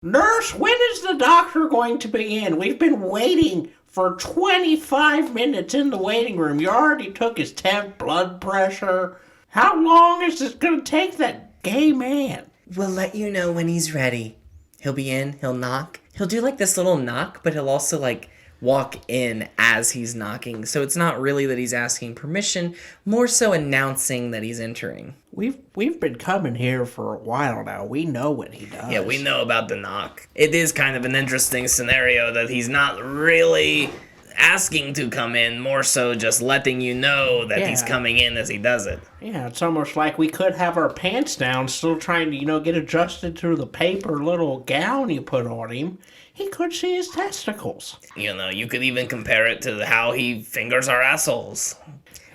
Nurse, when is the doctor going to be in? We've been waiting for 25 minutes in the waiting room. You already took his temp, blood pressure. How long is this going to take that gay man? We'll let you know when he's ready. He'll be in, he'll knock. He'll do like this little knock, but he'll also like walk in as he's knocking. So it's not really that he's asking permission, more so announcing that he's entering. We've been coming here for a while now. We know what he does. Yeah, we know about the knock. It is kind of an interesting scenario that he's not really asking to come in, more so just letting you know that he's coming in as he does it. Yeah, it's almost like we could have our pants down, still trying to, get adjusted to the paper little gown you put on him. He could see his testicles. You could even compare it to how he fingers our assholes.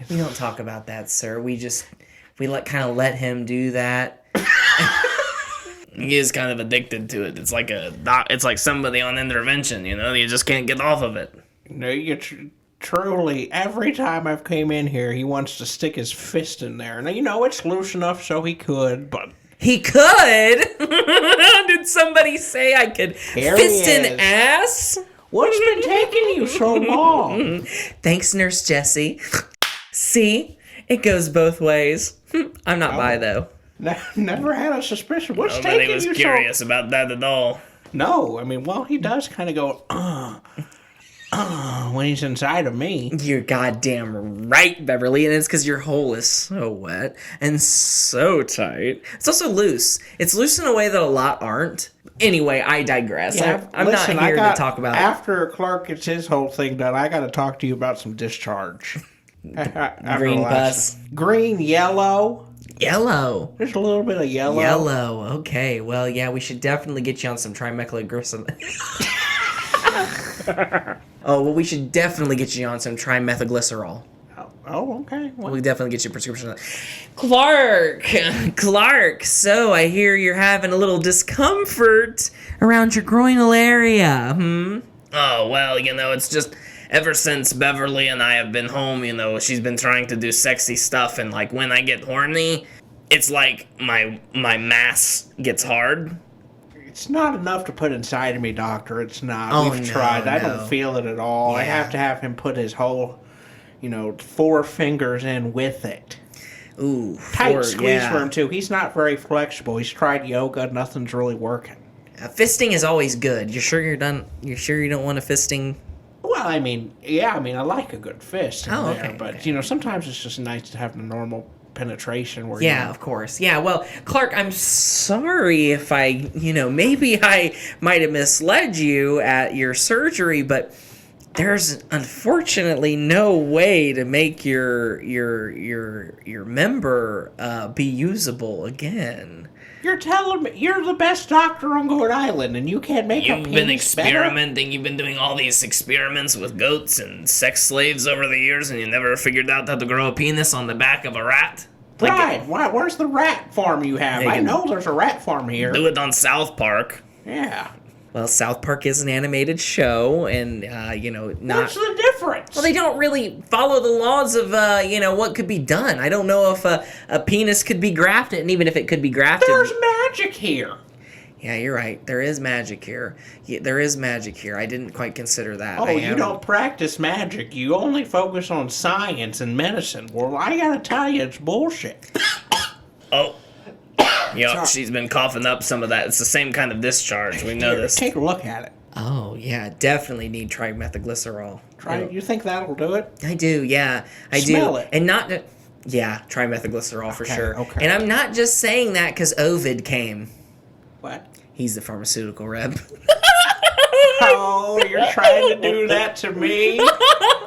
We don't talk about that, sir. We kind of let him do that. He is kind of addicted to it. It's like somebody on intervention, you just can't get off of it. No, truly, every time I've came in here, he wants to stick his fist in there. Now, it's loose enough so he could, but... He could? Did somebody say I could fist an ass? What's been taking you so long? Thanks, Nurse Jessie. See? It goes both ways. I'm not bi, though. Never had a suspicion. What's taking you so... Nobody was curious about that at all. No, he does kind of go, when he's inside of me. You're goddamn right, Beverly, and it's because your hole is so wet and so tight. It's also loose. It's loose in a way that a lot aren't. Anyway, I digress. Yeah, I'm not here to talk about it. After Clark gets his whole thing done, I got to talk to you about some discharge. Green pus. Green, yellow. Yellow. There's a little bit of yellow. Yellow. Okay. Well, yeah, we should definitely get you on some trimethylglycerol. We should definitely get you on some trimethylglycerol. Oh, okay. Well, we'll definitely get you a prescription of that. Clark, so I hear you're having a little discomfort around your groinal area, Oh, well, it's just... Ever since Beverly and I have been home, she's been trying to do sexy stuff, and, when I get horny, it's like my mass gets hard. It's not enough to put inside of me, doctor. It's not. We've tried. I don't feel it at all. Yeah. I have to have him put his whole, 4 fingers in with it. Ooh. Tight squeeze for him, too. He's not very flexible. He's tried yoga. Nothing's really working. Fisting is always good. You sure you're done? You sure you don't want a fisting? Well, I like a good fist. Okay. But, sometimes it's just nice to have the normal penetration where of course. Yeah, well, Clark, I'm sorry if I, maybe I might have misled you at your surgery, but there's unfortunately no way to make your member be usable again. You're telling me you're the best doctor on Goat Island and you can't make a penis You've been experimenting, you've been doing all these experiments with goats and sex slaves over the years and you never figured out how to grow a penis on the back of a rat? Right, where's the rat farm you have? I know there's a rat farm here. Do it on South Park. Yeah. Well, South Park is an animated show, and, not... What's the difference? Well, they don't really follow the laws of, what could be done. I don't know if a penis could be grafted, and even if it could be grafted... There's magic here. Yeah, you're right. There is magic here. There is magic here. I didn't quite consider that. Oh, you don't practice magic. You only focus on science and medicine. Well, I gotta tell you, it's bullshit. Oh. She's been coughing up some of that. It's the same kind of discharge. We know this. Take a look at it. Oh, yeah. Definitely need trimethylglycerol. You think that'll do it? I do, yeah. I do. Smell it. And not... Yeah, trimethylglycerol for sure. Okay. And I'm not just saying that because Ovid came. What? He's the pharmaceutical rep. Oh, you're trying to do that to me?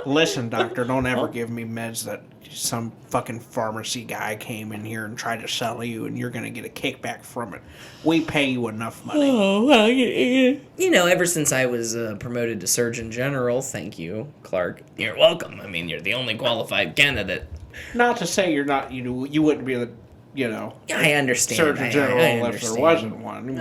Listen, doctor, don't ever give me meds that some fucking pharmacy guy came in here and tried to sell you and you're going to get a kickback from it. We pay you enough money. Oh, ever since I was promoted to Surgeon General, thank you, Clark. You're welcome. You're the only qualified candidate. Not to say you're not, you wouldn't be the, I understand. Surgeon General if there wasn't one.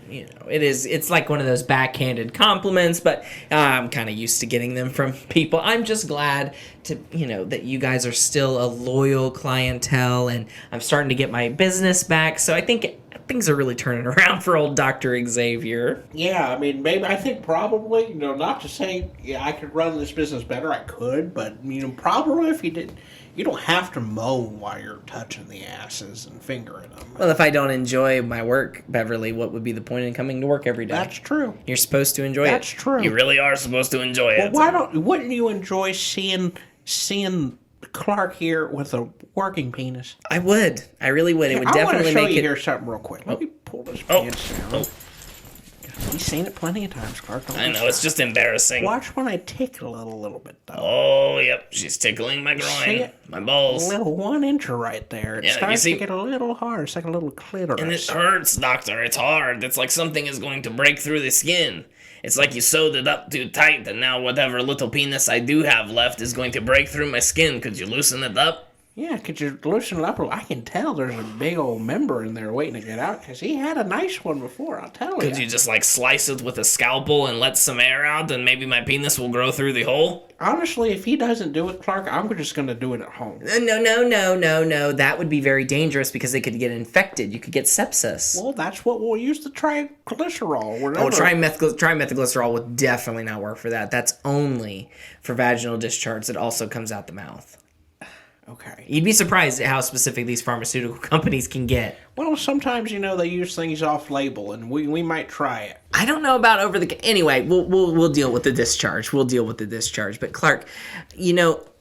It's like one of those backhanded compliments, but I'm kind of used to getting them from people. I'm just glad to, that you guys are still a loyal clientele, and I'm starting to get my business back. So I think things are really turning around for old Dr. Xavier. Yeah, I mean, maybe I think probably, not to say I could run this business better. I could, but probably if you didn't, you don't have to moan while you're touching the asses and fingering them. Well, if I don't enjoy my work, Beverly, what would be the point in coming to work every day? That's true. You're supposed to enjoy That's it. true. You really are supposed to enjoy it. Well, wouldn't you enjoy seeing Clark here with a working penis? I would. I really would. It would definitely I want to show make you it. here something real quick. Let me pull this pants down. You've seen it plenty of times, Clark. I know, it's just embarrassing. Watch when I tickle it a little bit, though. Oh, yep. She's tickling my See groin. it? My A balls. little 1-incher right there. It Yeah, you starts see- to get a little hard. It's like a little clitoris. And it hurts, doctor. It's hard. It's like something is going to break through the skin. It's like you sewed it up too tight, and now whatever little penis I do have left is going to break through my skin. Could you loosen it up? Yeah, could you loosen it up? I can tell there's a big old member in there waiting to get out, because he had a nice one before, I'll tell you. Could you just like slice it with a scalpel and let some air out, and maybe my penis will grow through the hole? Honestly, if he doesn't do it, Clark, I'm just going to do it at home. No. That would be very dangerous because they could get infected. You could get sepsis. Well, that's what we'll use the triglycerol. Oh, trimethylglycerol would definitely not work for that. That's only for vaginal discharge that also comes out the mouth. Okay. You'd be surprised at how specific these pharmaceutical companies can get. Well, sometimes, they use things off-label, and we might try it. I don't know about anyway, we'll deal with the discharge. But Clark,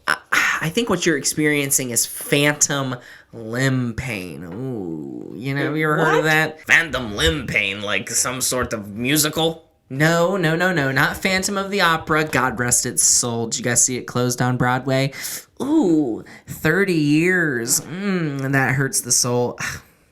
I think what you're experiencing is phantom limb pain. Ooh, have you ever heard of that? Phantom limb pain, like some sort of musical? No, not Phantom of the Opera. God rest its soul. Did you guys see it closed on Broadway? Ooh, 30 years. That hurts the soul.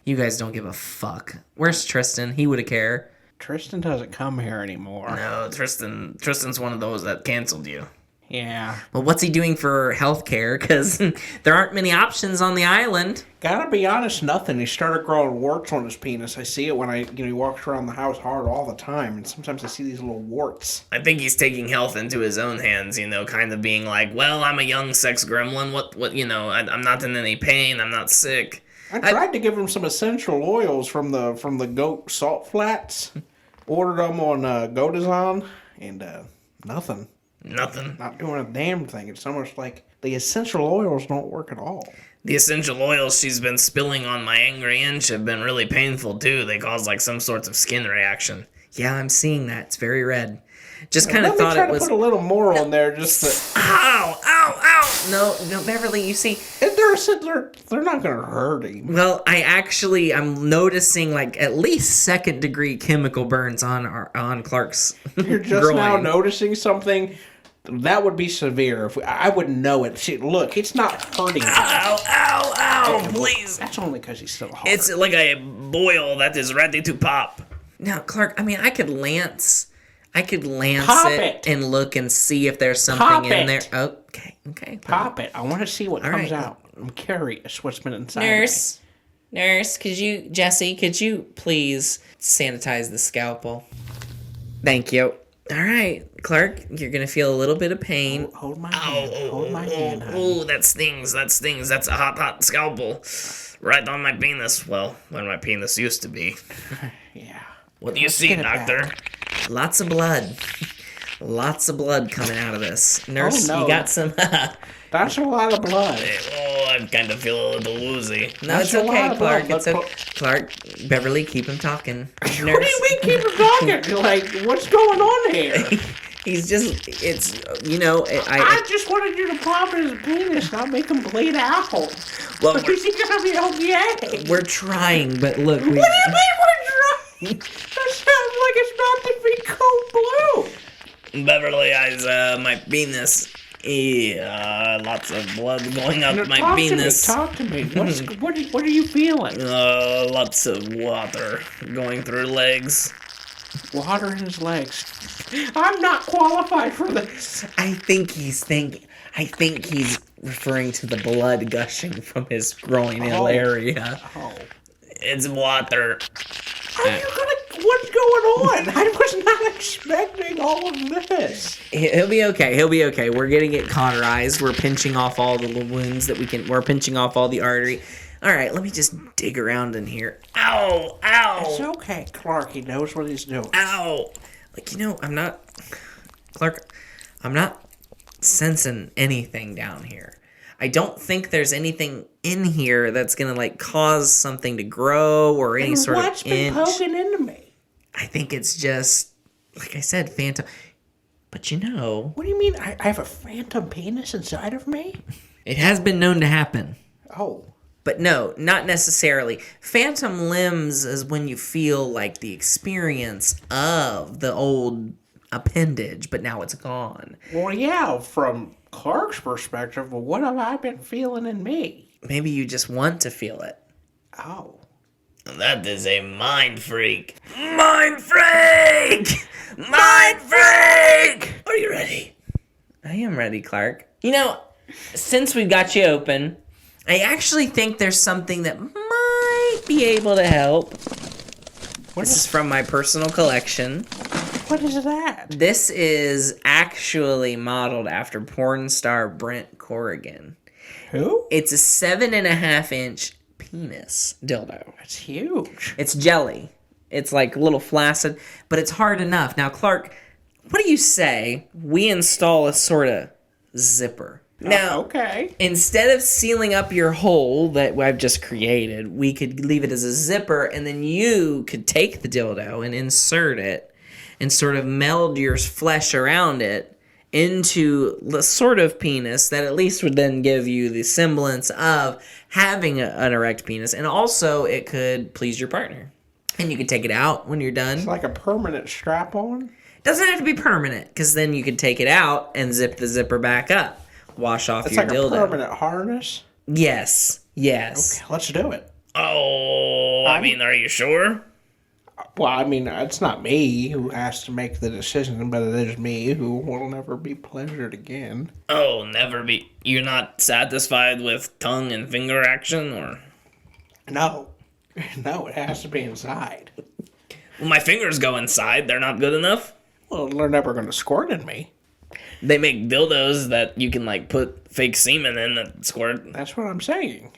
You guys don't give a fuck. Where's Tristan? He would have cared. Tristan doesn't come here anymore. No, Tristan's one of those that canceled you. Yeah. Well, what's he doing for healthcare? Because there aren't many options on the island. Gotta be honest, nothing. He started growing warts on his penis. I see it when he walks around the house hard all the time, and sometimes I see these little warts. I think he's taking health into his own hands, kind of being like, well, I'm a young sex gremlin. I'm not in any pain. I'm not sick. I tried to give him some essential oils from the goat salt flats. Ordered them on GoDesign, and nothing. Nothing. Not doing a damn thing. It's almost like the essential oils don't work at all. The essential oils she's been spilling on my angry inch have been really painful, too. They cause, some sorts of skin reaction. Yeah, I'm seeing that. It's very red. Just kind of thought it was... Let me try to put a little more on there just to... Ow! No, Beverly, you see... They're not going to hurt him. Well, I'm noticing, at least second-degree chemical burns on Clark's You're just groin. now noticing something... That would be severe. I would know it. See, look, it's not hurting. Ow, please. That's only because he's still hard. It's like a boil that is ready to pop. Now, Clark, I could lance Pop it and look and see if there's Pop something in it. there. Okay. Pop it. I want to see what All comes right. out. I'm curious what's been inside Nurse, could you please sanitize the scalpel? Thank you. All right, Clark, you're going to feel a little bit of pain. me. Hold my hand. Hold my hand, honey. Oh, that stings. That's a hot scalpel. Right on my penis. Well, where my penis used to be. Yeah. What do you see, get it doctor? back. Lots of blood. Lots of blood coming out of this. Nurse, no. you got some... That's a lot of blood. Oh, I kind of feel a little woozy. No, That's it's a lot okay, of Clark. blood. It's okay. Clark, Beverly, keep him talking. What do you mean keep him talking? Like, what's going on here? He's just, I just wanted you to pop his penis, not make him bleed out. Well, Is he gonna be okay? we're trying, but look. What do you mean we're trying? That sounds like it's about to be cold blue. Beverly eyes, my penis. Lots of blood going up my Talk penis. Talk to me. What are you feeling? Lots of water going through legs. Water in his legs. I'm not qualified for this. I think he's referring to the blood gushing from his groinal area. Oh. It's water. What's going on? I was not expecting all of this. He'll be okay. We're getting it cauterized. We're pinching off all the little wounds that we can. We're pinching off all the artery. All right, let me just dig around in here. Ow! It's Ow! okay, Clark. He knows what he's doing. Ow! Like, I'm not... Clark, I'm not sensing anything down here. I don't think there's anything in here that's gonna, like, cause something to grow or any sort of What's been inch. poking into me? I think it's just, like I said, phantom. But What do you mean? I have a phantom penis inside of me? it has been known to happen. Oh. But no, not necessarily. Phantom limbs is when you feel like the experience of the old appendage, but now it's gone. Well, yeah, from Clark's perspective, well, what have I been feeling in me? Maybe you just want to feel it. Oh. That is a mind freak. Mind freak! Mind freak! Are you ready? I am ready, Clark. Since we've got you open, I actually think there's something that might be able to help. This is from my personal collection. What is that? This is actually modeled after porn star Brent Corrigan. Who? It's a 7.5-inch penis dildo. It's huge. It's jelly. It's like a little flaccid, but it's hard enough. Now, Clark, what do you say we install a sort of zipper? Now, Okay. instead of sealing up your hole that I've just created, we could leave it as a zipper, and then you could take the dildo and insert it and sort of meld your flesh around it into the sort of penis that at least would then give you the semblance of having an erect penis, and also it could please your partner. And you could take it out when you're done. It's like a permanent strap-on. Doesn't have to be permanent, because then you could take it out and zip the zipper back up. Wash off It's your like dildo. a permanent harness. Yes. Okay, let's do it. Oh, I mean, are you sure? Well, I mean, it's not me who has to make the decision, but it is me who will never be pleasured again. Oh, never be. You're not satisfied with tongue and finger action, or? No. No, it has to be inside. Well, my fingers go inside. They're not good enough. Well, they're never going to squirt in me. They make dildos that you can like put fake semen in that squirt. That's what I'm saying.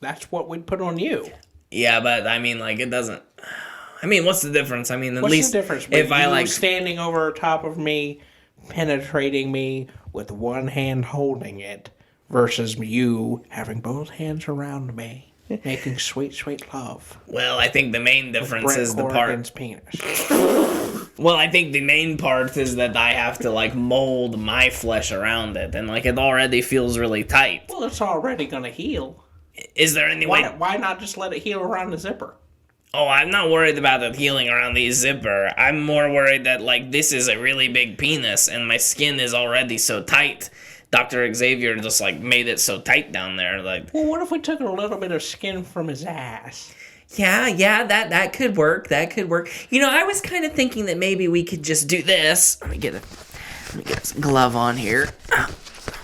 That's what we'd put on you. Yeah, but I mean, like, it doesn't. I mean, what's the difference? I mean, at What's least the difference if I you like standing over top of me, penetrating me with one hand holding it, versus you having both hands around me, making sweet, sweet love. Well, I think the main difference is the Corrigan's part. penis. Well, I think the main part is that I have to like mold my flesh around it, and like it already feels really tight. Well, it's already going to heal. Is there any way? Why not just let it heal around the zipper? Oh, I'm not worried about it healing around the zipper. I'm more worried that like this is a really big penis, and my skin is already so tight. Dr. Xavier just like made it so tight down there, like. Well, what if we took a little bit of skin from his ass? Yeah, that could work. That could work. I was kind of thinking that maybe we could just do this. Let me get a glove on here.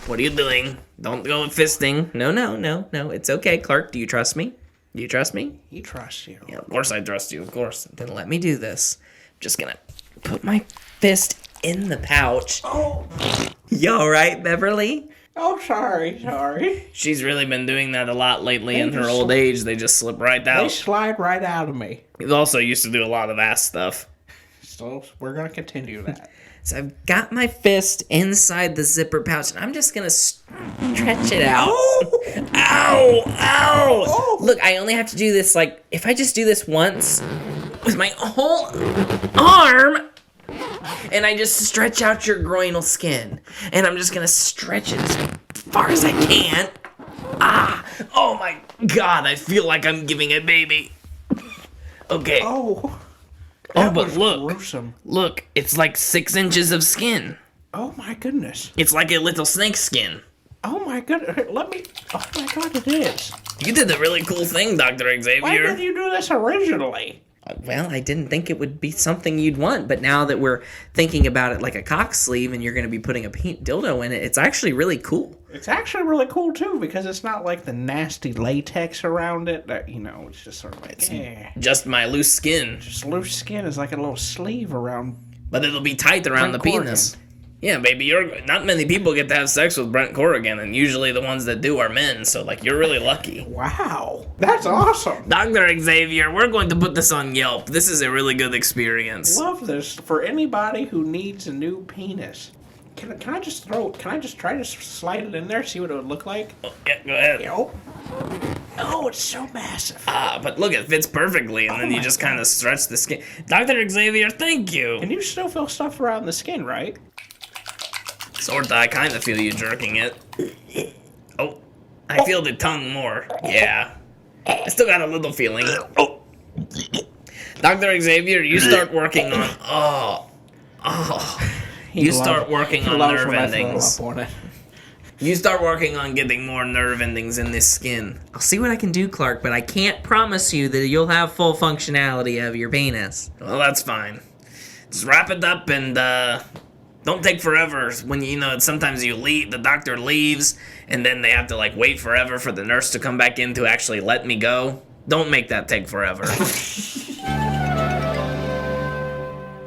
What are you doing? Don't go fisting. No. It's okay, Clark. Do you trust me? He trusts you. Yeah, of course I trust you, of course. Then let me do this. I'm just gonna put my fist in the pouch. Oh, You all right, Beverly? sorry. She's really been doing that a lot lately in her just old age. They just slip right They out. slide right out of me. He also used to do a lot of ass stuff. So we're going to continue that. So I've got my fist inside the zipper pouch, and I'm just gonna stretch it out. Ow! Ow! Look, I only have to do this, like, if I just do this once with my whole arm, and I just stretch out your groinal skin, and I'm just gonna stretch it as far as I can. Oh my god, I feel like I'm giving a baby. Okay. Oh, Oh, that but was look. gruesome. Look, it's like 6 inches of skin. Oh my goodness. It's like a little snake skin. Oh my goodness. Oh my god, it is. You did a really cool thing, Dr. Why Xavier. did you do this originally? Well, I didn't think it would be something you'd want, but now that we're thinking about it like a cock sleeve and you're going to be putting a pink dildo in it, it's actually really cool. It's actually really cool too because it's not like the nasty latex around it that, it's just sort of like, Just my loose skin. just loose skin is like a little sleeve around. But it'll be tight around the Corrigan. penis. Yeah, baby, not many people get to have sex with Brent Corrigan, and usually the ones that do are men, so, like, you're really lucky. Wow. That's awesome. Dr. Xavier, we're going to put this on Yelp. This is a really good experience. Love this for anybody who needs a new penis. Can I just try to slide it in there, see what it would look like? Oh, yeah, go ahead. Yo. Oh, it's so massive. But look, it fits perfectly, and then you just kind of stretch the skin. Dr. Xavier, thank you. And you still feel stuff around the skin, right? Sorta, I kind of feel you jerking it. Oh, I feel the tongue more. Yeah. I still got a little feeling. Oh. Dr. Xavier, you start working on... You start working on nerve endings. You start working on getting more nerve endings in this skin. I'll see what I can do, Clark, but I can't promise you that you'll have full functionality of your penis. Well, that's fine. Just wrap it up and, don't take forever. When, sometimes the doctor leaves, and then they have to, like, wait forever for the nurse to come back in to actually let me go. Don't make that take forever.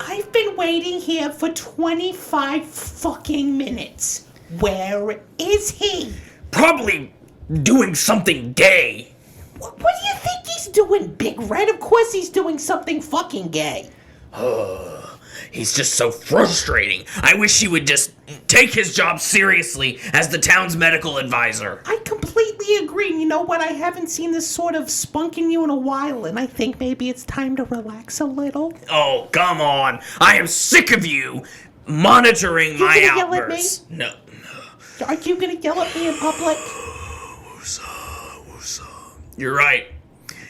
I've been waiting here for 25 fucking minutes. Where is he? Probably doing something gay. What do you think he's doing, Big Red? Of course he's doing something fucking gay. He's just so frustrating. I wish he would just take his job seriously as the town's medical advisor. I completely agree. You know what? I haven't seen this sort of spunk in you in a while, and I think maybe it's time to relax a little. Oh, come on. I am sick of you monitoring my outbursts. No. Are you gonna yell at me in public? You're right.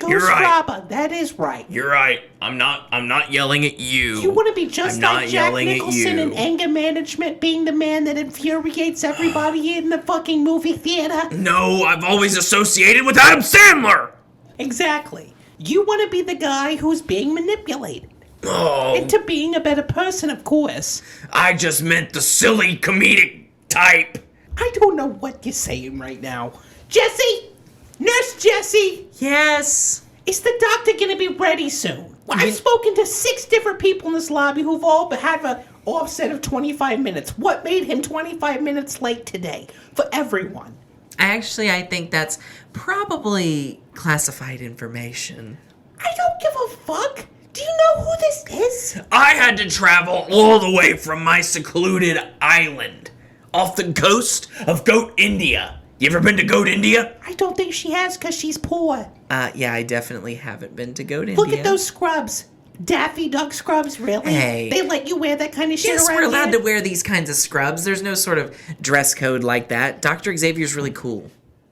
You're right. That is right. You're right. I'm not yelling at you. You want to be just like Jack Nicholson in Anger Management, being the man that infuriates everybody in the fucking movie theater? No, I've always associated with Adam Sandler. Exactly. You want to be the guy who's being manipulated. Oh. Into being a better person, of course. I just meant the silly comedic type. I don't know what you're saying right now. Jesse! Nurse Jessie! Yes? Is the doctor gonna be ready soon? Well, I've spoken to 6 different people in this lobby who've all had an offset of 25 minutes. What made him 25 minutes late today? For everyone. Actually, I think that's probably classified information. I don't give a fuck. Do you know who this is? I had to travel all the way from my secluded island off the coast of Goat India. You ever been to Goat India? I don't think she has because she's poor. Yeah, I definitely haven't been to Goat India. Look at those scrubs. Daffy Duck scrubs, really? Hey. They let you wear that kind of shit Yes, around we're allowed here? to wear these kinds of scrubs. There's no sort of dress code like that. Dr. Xavier's really cool.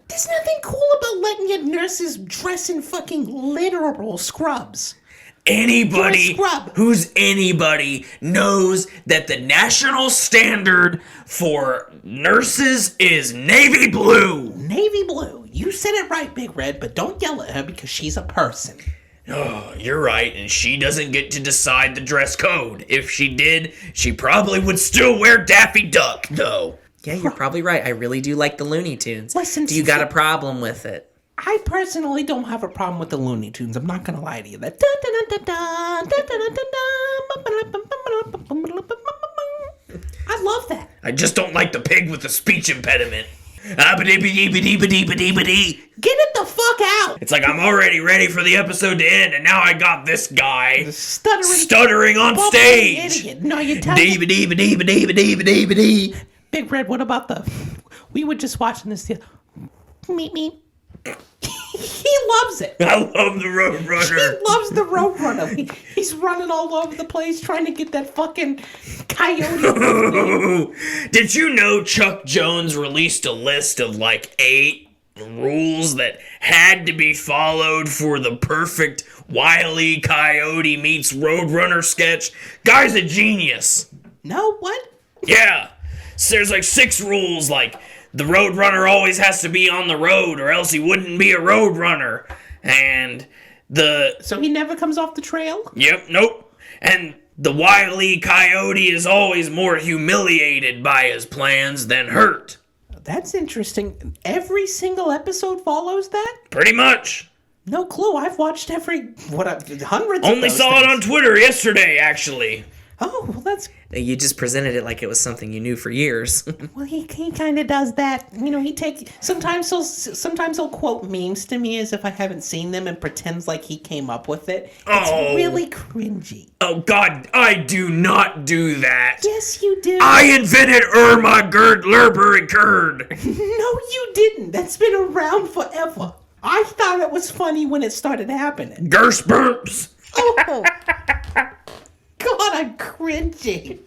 There's nothing cool about letting your nurses dress in fucking literal scrubs. Anybody who's anybody knows that the national standard for nurses is navy blue. Navy blue. You said it right, Big Red, but don't yell at her because she's a person. Oh, you're right, and she doesn't get to decide the dress code. If she did, she probably would still wear Daffy Duck, though. Yeah, you're probably right. I really do like the Looney Tunes. Listen, do you got a problem with it? I personally don't have a problem with the Looney Tunes. I'm not gonna lie to you. That I love that. I just don't like the pig with the speech impediment. Get it the fuck out! It's like I'm already ready for the episode to end, and now I got this guy stuttering on stage. Idiot. No, you're Big Red, what about we were just watching this. Meep meep. He loves it. I love the Roadrunner. He loves the Roadrunner. He's running all over the place trying to get that fucking coyote. Did you know Chuck Jones released a list of like 8 rules that had to be followed for the perfect Wile E. Coyote meets Roadrunner sketch? Guy's a genius. No, what? Yeah. So there's like 6 rules, like the Roadrunner always has to be on the road or else he wouldn't be a Roadrunner. And So he never comes off the trail? Yep, nope. And the Wile E. Coyote is always more humiliated by his plans than hurt. That's interesting. Every single episode follows that? Pretty much. No clue. I've watched hundreds Only of those saw things. it on Twitter yesterday, actually. Oh, well, that's... You just presented it like it was something you knew for years. Well, he kind of does that. You know, sometimes he'll quote memes to me as if I haven't seen them and pretends like he came up with it. It's really cringy. Oh, God, I do not do that. Yes, you do. I invented Irma Gerd Lerber Curd. No, you didn't. That's been around forever. I thought it was funny when it started happening. Gershburps. Oh, God, I'm cringing.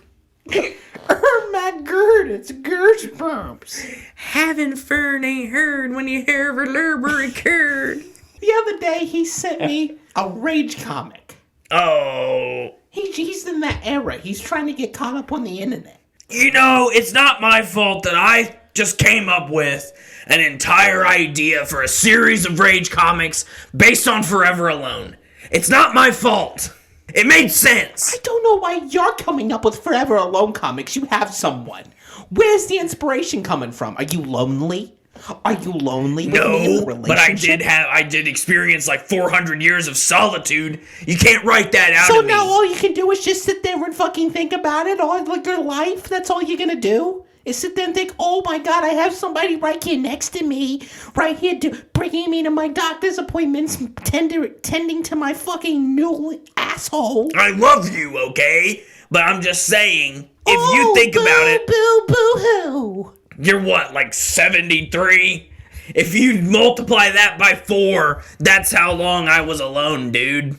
My gird, it's Gershburps. Having fern ain't heard when you hear of a Lerber curd. The other day, he sent me a rage comic. Oh. He's in that era. He's trying to get caught up on the internet. You know, it's not my fault that I just came up with an entire idea for a series of rage comics based on Forever Alone. It's not my fault. It made sense. I don't know why you're coming up with Forever Alone comics. You have someone. Where's the inspiration coming from? Are you lonely? Are you lonely with me in a No, relationship? but I did experience like 400 years of solitude. You can't write that out So of me. now all you can do is just sit there and fucking think about it all like your life? That's all you're gonna do? Is sit there and think, oh my God, I have somebody right here next to me, right here bringing me to my doctor's appointments, tending to my fucking new asshole. I love you, okay? But I'm just saying, if you think about it, boo-hoo. you're what, like 73? If you multiply that by 4, that's how long I was alone, dude.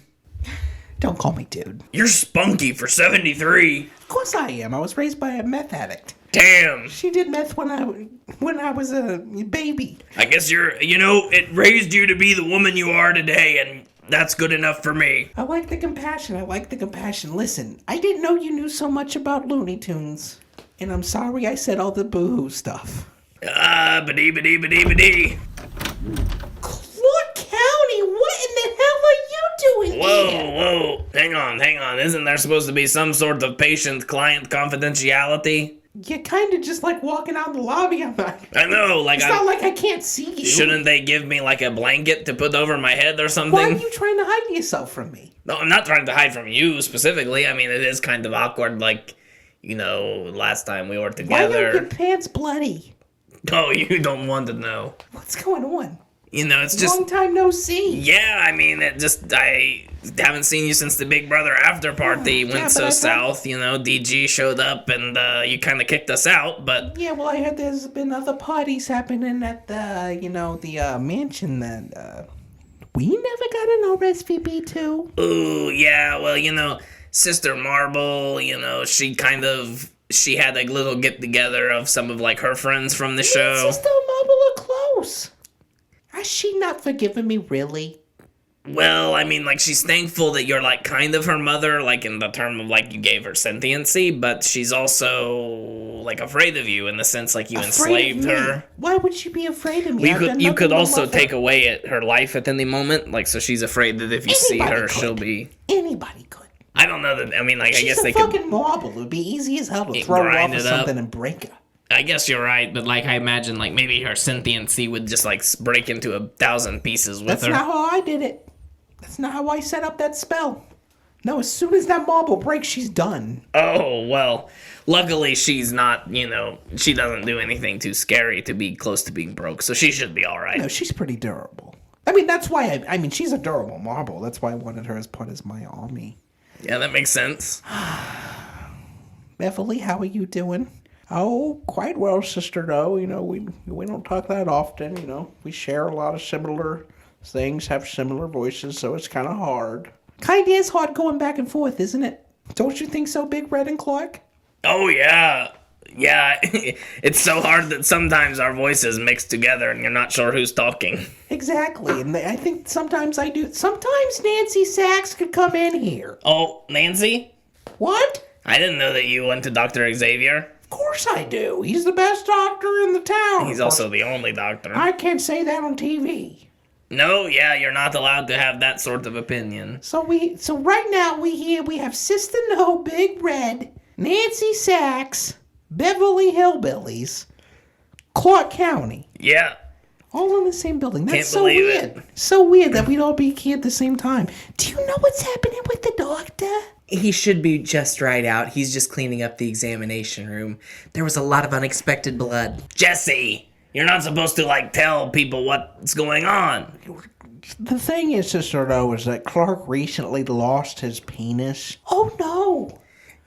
Don't call me dude. You're spunky for 73. Of course I am. I was raised by a meth addict. Damn. She did meth when I was a baby. I guess it raised you to be the woman you are today, and that's good enough for me. I like the compassion. Listen, I didn't know you knew so much about Looney Tunes. And I'm sorry I said all the boo-hoo stuff. Ba-dee. Clark County, what in the hell are you doing here? Whoa. Hang on. Isn't there supposed to be some sort of patient-client confidentiality? You're kind of just like walking out in the lobby. I'm like, I know, like it's not like I can't see you. Shouldn't they give me like a blanket to put over my head or something? Why are you trying to hide yourself from me? No, I'm not trying to hide from you specifically. I mean, it is kind of awkward, like, last time we were Why are your together. pants bloody? Oh, you don't want to know. What's going on? It's just... Long time no see. Yeah, I mean, I haven't seen you since the Big Brother after party went so south. DG showed up and you kind of kicked us out, but... Yeah, well, I heard there's been other parties happening at the mansion that, we never got an RSVP to. Ooh, yeah, well, Sister Marble, she had a little get-together of some of, like, her friends from the show. Sister Marble are close. Has she not forgiven me, really? Well, I mean, like, she's thankful that you're, like, kind of her mother, like, in the term of, like, you gave her sentiency, but she's also, like, afraid of you in the sense, like, you enslaved her. Why would she be afraid of me? You could also take away her life at any moment, like, so she's afraid that if you see her, she'll be... Anybody could. I don't know that, I mean, like, I guess they She's a could... fucking marble. It would be easy as hell to throw her off of something and break her. I guess you're right, but, like, I imagine, like, maybe her sentiency would just, like, break into 1,000 pieces with her. That's not how I did it. That's not how I set up that spell. No, as soon as that marble breaks, she's done. Oh, well, luckily she's not, she doesn't do anything too scary to be close to being broke, so she should be alright. No, she's pretty durable. I mean, that's why she's a durable marble. That's why I wanted her as part of my army. Yeah, that makes sense. Beverly, how are you doing? Oh, quite well, sister, though. We don't talk that often, We share a lot of similar things, have similar voices, so it's kind of hard. Kind of is hard going back and forth, isn't it? Don't you think so, Big Red and Clark? Oh, yeah. Yeah, it's so hard that sometimes our voices mix together and you're not sure who's talking. Exactly, and I think sometimes I do. Sometimes Nancy Sachs could come in here. Oh, Nancy? What? I didn't know that you went to Dr. Xavier. Of course I do. He's the best doctor in the town. He's also the only doctor. I can't say that on TV. No, yeah, you're not allowed to have that sort of opinion. So right now we have Sister No, Big Red, Nancy Sachs, Beverly Hillbillies, Clark County. Yeah. All in the same building. That's Can't so believe weird. it. So weird that we'd all be here at the same time. Do you know what's happening with the doctor? He should be just right out. He's just cleaning up the examination room. There was a lot of unexpected blood. Jesse, you're not supposed to, like, tell people what's going on. The thing is, Sister No, is that Clark recently lost his penis. Oh, no.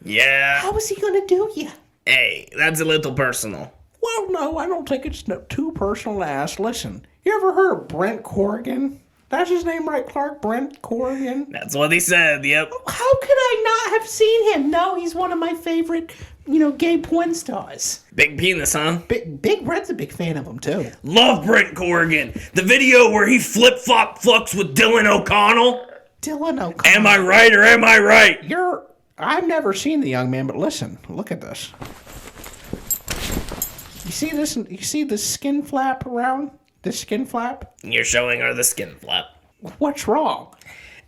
Yeah. How is he going to do you? Hey, that's a little personal. Well, no, I don't think it's too personal to ask. Listen, you ever heard of Brent Corrigan? That's his name, right, Clark? Brent Corrigan? That's what he said, yep. How could I not have seen him? No, he's one of my favorite, gay porn stars. Big penis, huh? Big Red's a big fan of him, too. Love Brent Corrigan. The video where he flip-flop fucks with Dylan O'Connell. Dylan O'Connell. Am I right or am I right? I've never seen the young man, but listen, look at this. You see this? You see the skin flap around? The skin flap? You're showing her the skin flap. What's wrong?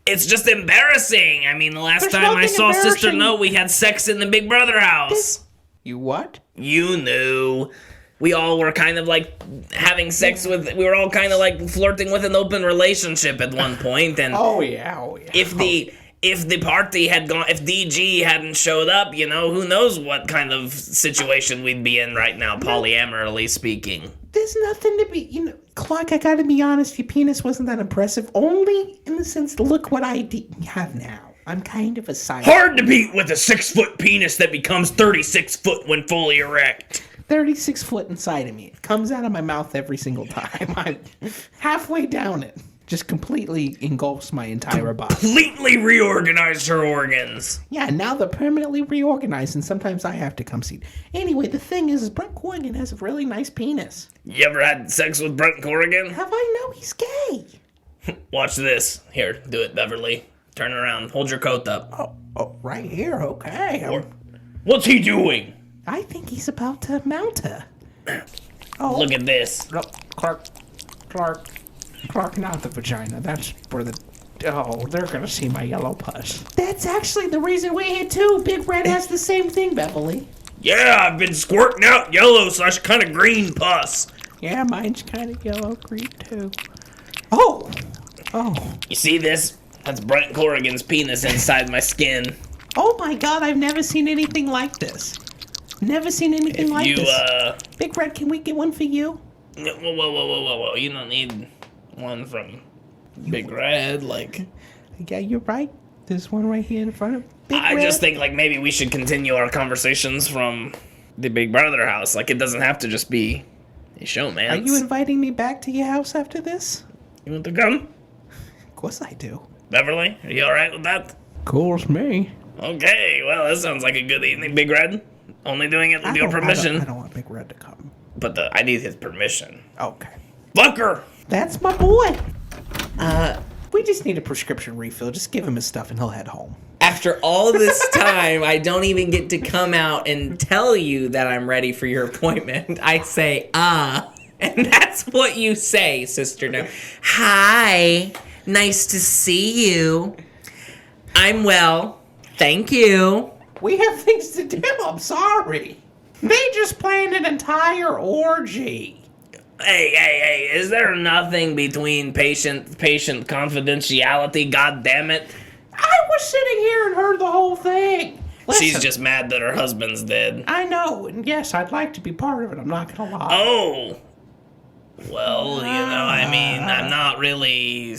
It's just embarrassing. I mean, the last There's time I nothing saw Sister embarrassing. No, we had sex in the Big Brother house. You what? You knew. We all were kind of like having sex with, we were all kind of like flirting with an open relationship at one point. And Oh yeah. if the party had gone, if DG hadn't showed up, who knows what kind of situation we'd be in right now, polyamorally speaking. There's nothing to be, Clark, I gotta be honest, your penis wasn't that impressive. Only in the sense, look what I have now. I'm kind of a silent. Hard to beat with a 6-foot penis that becomes 36 foot when fully erect. 36 foot inside of me. It comes out of my mouth every single time. I'm halfway down it. Just completely engulfs my entire body. Completely reorganized her organs. Yeah, now they're permanently reorganized, and sometimes I have to come see. Anyway, the thing is Brent Corrigan has a really nice penis. You ever had sex with Brent Corrigan? Have I? No, he's gay. Watch this. Here, do it, Beverly. Turn around. Hold your coat up. Oh, right here. Okay. What's he doing? I think he's about to mount her. Look at this. No, Clark, not the vagina. That's for the. Oh, they're gonna see my yellow pus. That's actually the reason we're here too. Big Red has the same thing, Beverly. Yeah, I've been squirting out yellow / kind of green pus. Yeah, mine's kind of yellow green too. Oh. You see this? That's Brent Corrigan's penis inside my skin. Oh my God, I've never seen anything like this. Never seen anything like this. Big Red, can we get one for you? Whoa. You don't need one from Big Red, like. Yeah, you're right. There's one right here in front of Big Red. I just think, like, maybe we should continue our conversations from the Big Brother house. Like, it doesn't have to just be a show, man. Are you inviting me back to your house after this? You want to come? Of course I do. Beverly, are you alright with that? Cool as me. Okay, well, that sounds like a good evening, Big Red. Only doing it with your permission. I don't want Big Red to come. But I need his permission. Okay. Fucker! That's my boy. We just need a prescription refill. Just give him his stuff and he'll head home. After all this time, I don't even get to come out and tell you that I'm ready for your appointment. I say, and that's what you say, Sister No. Hi, nice to see you. I'm well, thank you. We have things to do. I'm sorry. They just planned an entire orgy. Hey, is there nothing between patient confidentiality, God damn it? I was sitting here and heard the whole thing. Listen, She's just mad that her husband's dead. I know, and yes, I'd like to be part of it. I'm not gonna lie. Oh! Well, I mean, I'm not really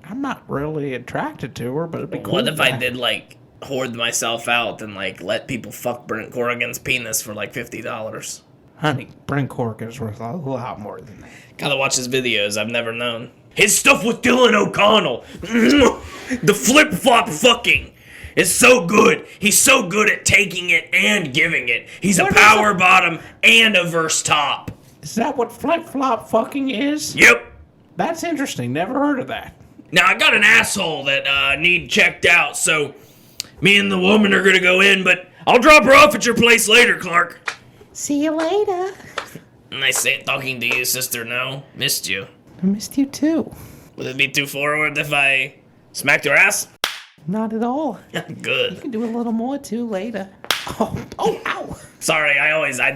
I'm not really attracted to her, but it'd be cool. What if I did, like, hoard myself out and, like, let people fuck Brent Corrigan's penis for, like, $50? Honey, Brent Corrigan's worth a lot more than that. Gotta watch his videos, I've never known. His stuff with Dylan O'Connell! The flip-flop fucking is so good. He's so good at taking it and giving it. He's a power bottom and a verse top. Is that what flip-flop fucking is? Yep. That's interesting. Never heard of that. Now, I got an asshole that need checked out, so me and the woman are gonna go in, but I'll drop her off at your place later, Clark. See you later. Nice talking to you, Sister No. Missed you. I missed you too. Would it be too forward if I smacked your ass? Not at all. Good. You can do a little more too later. Oh, ow. Sorry, I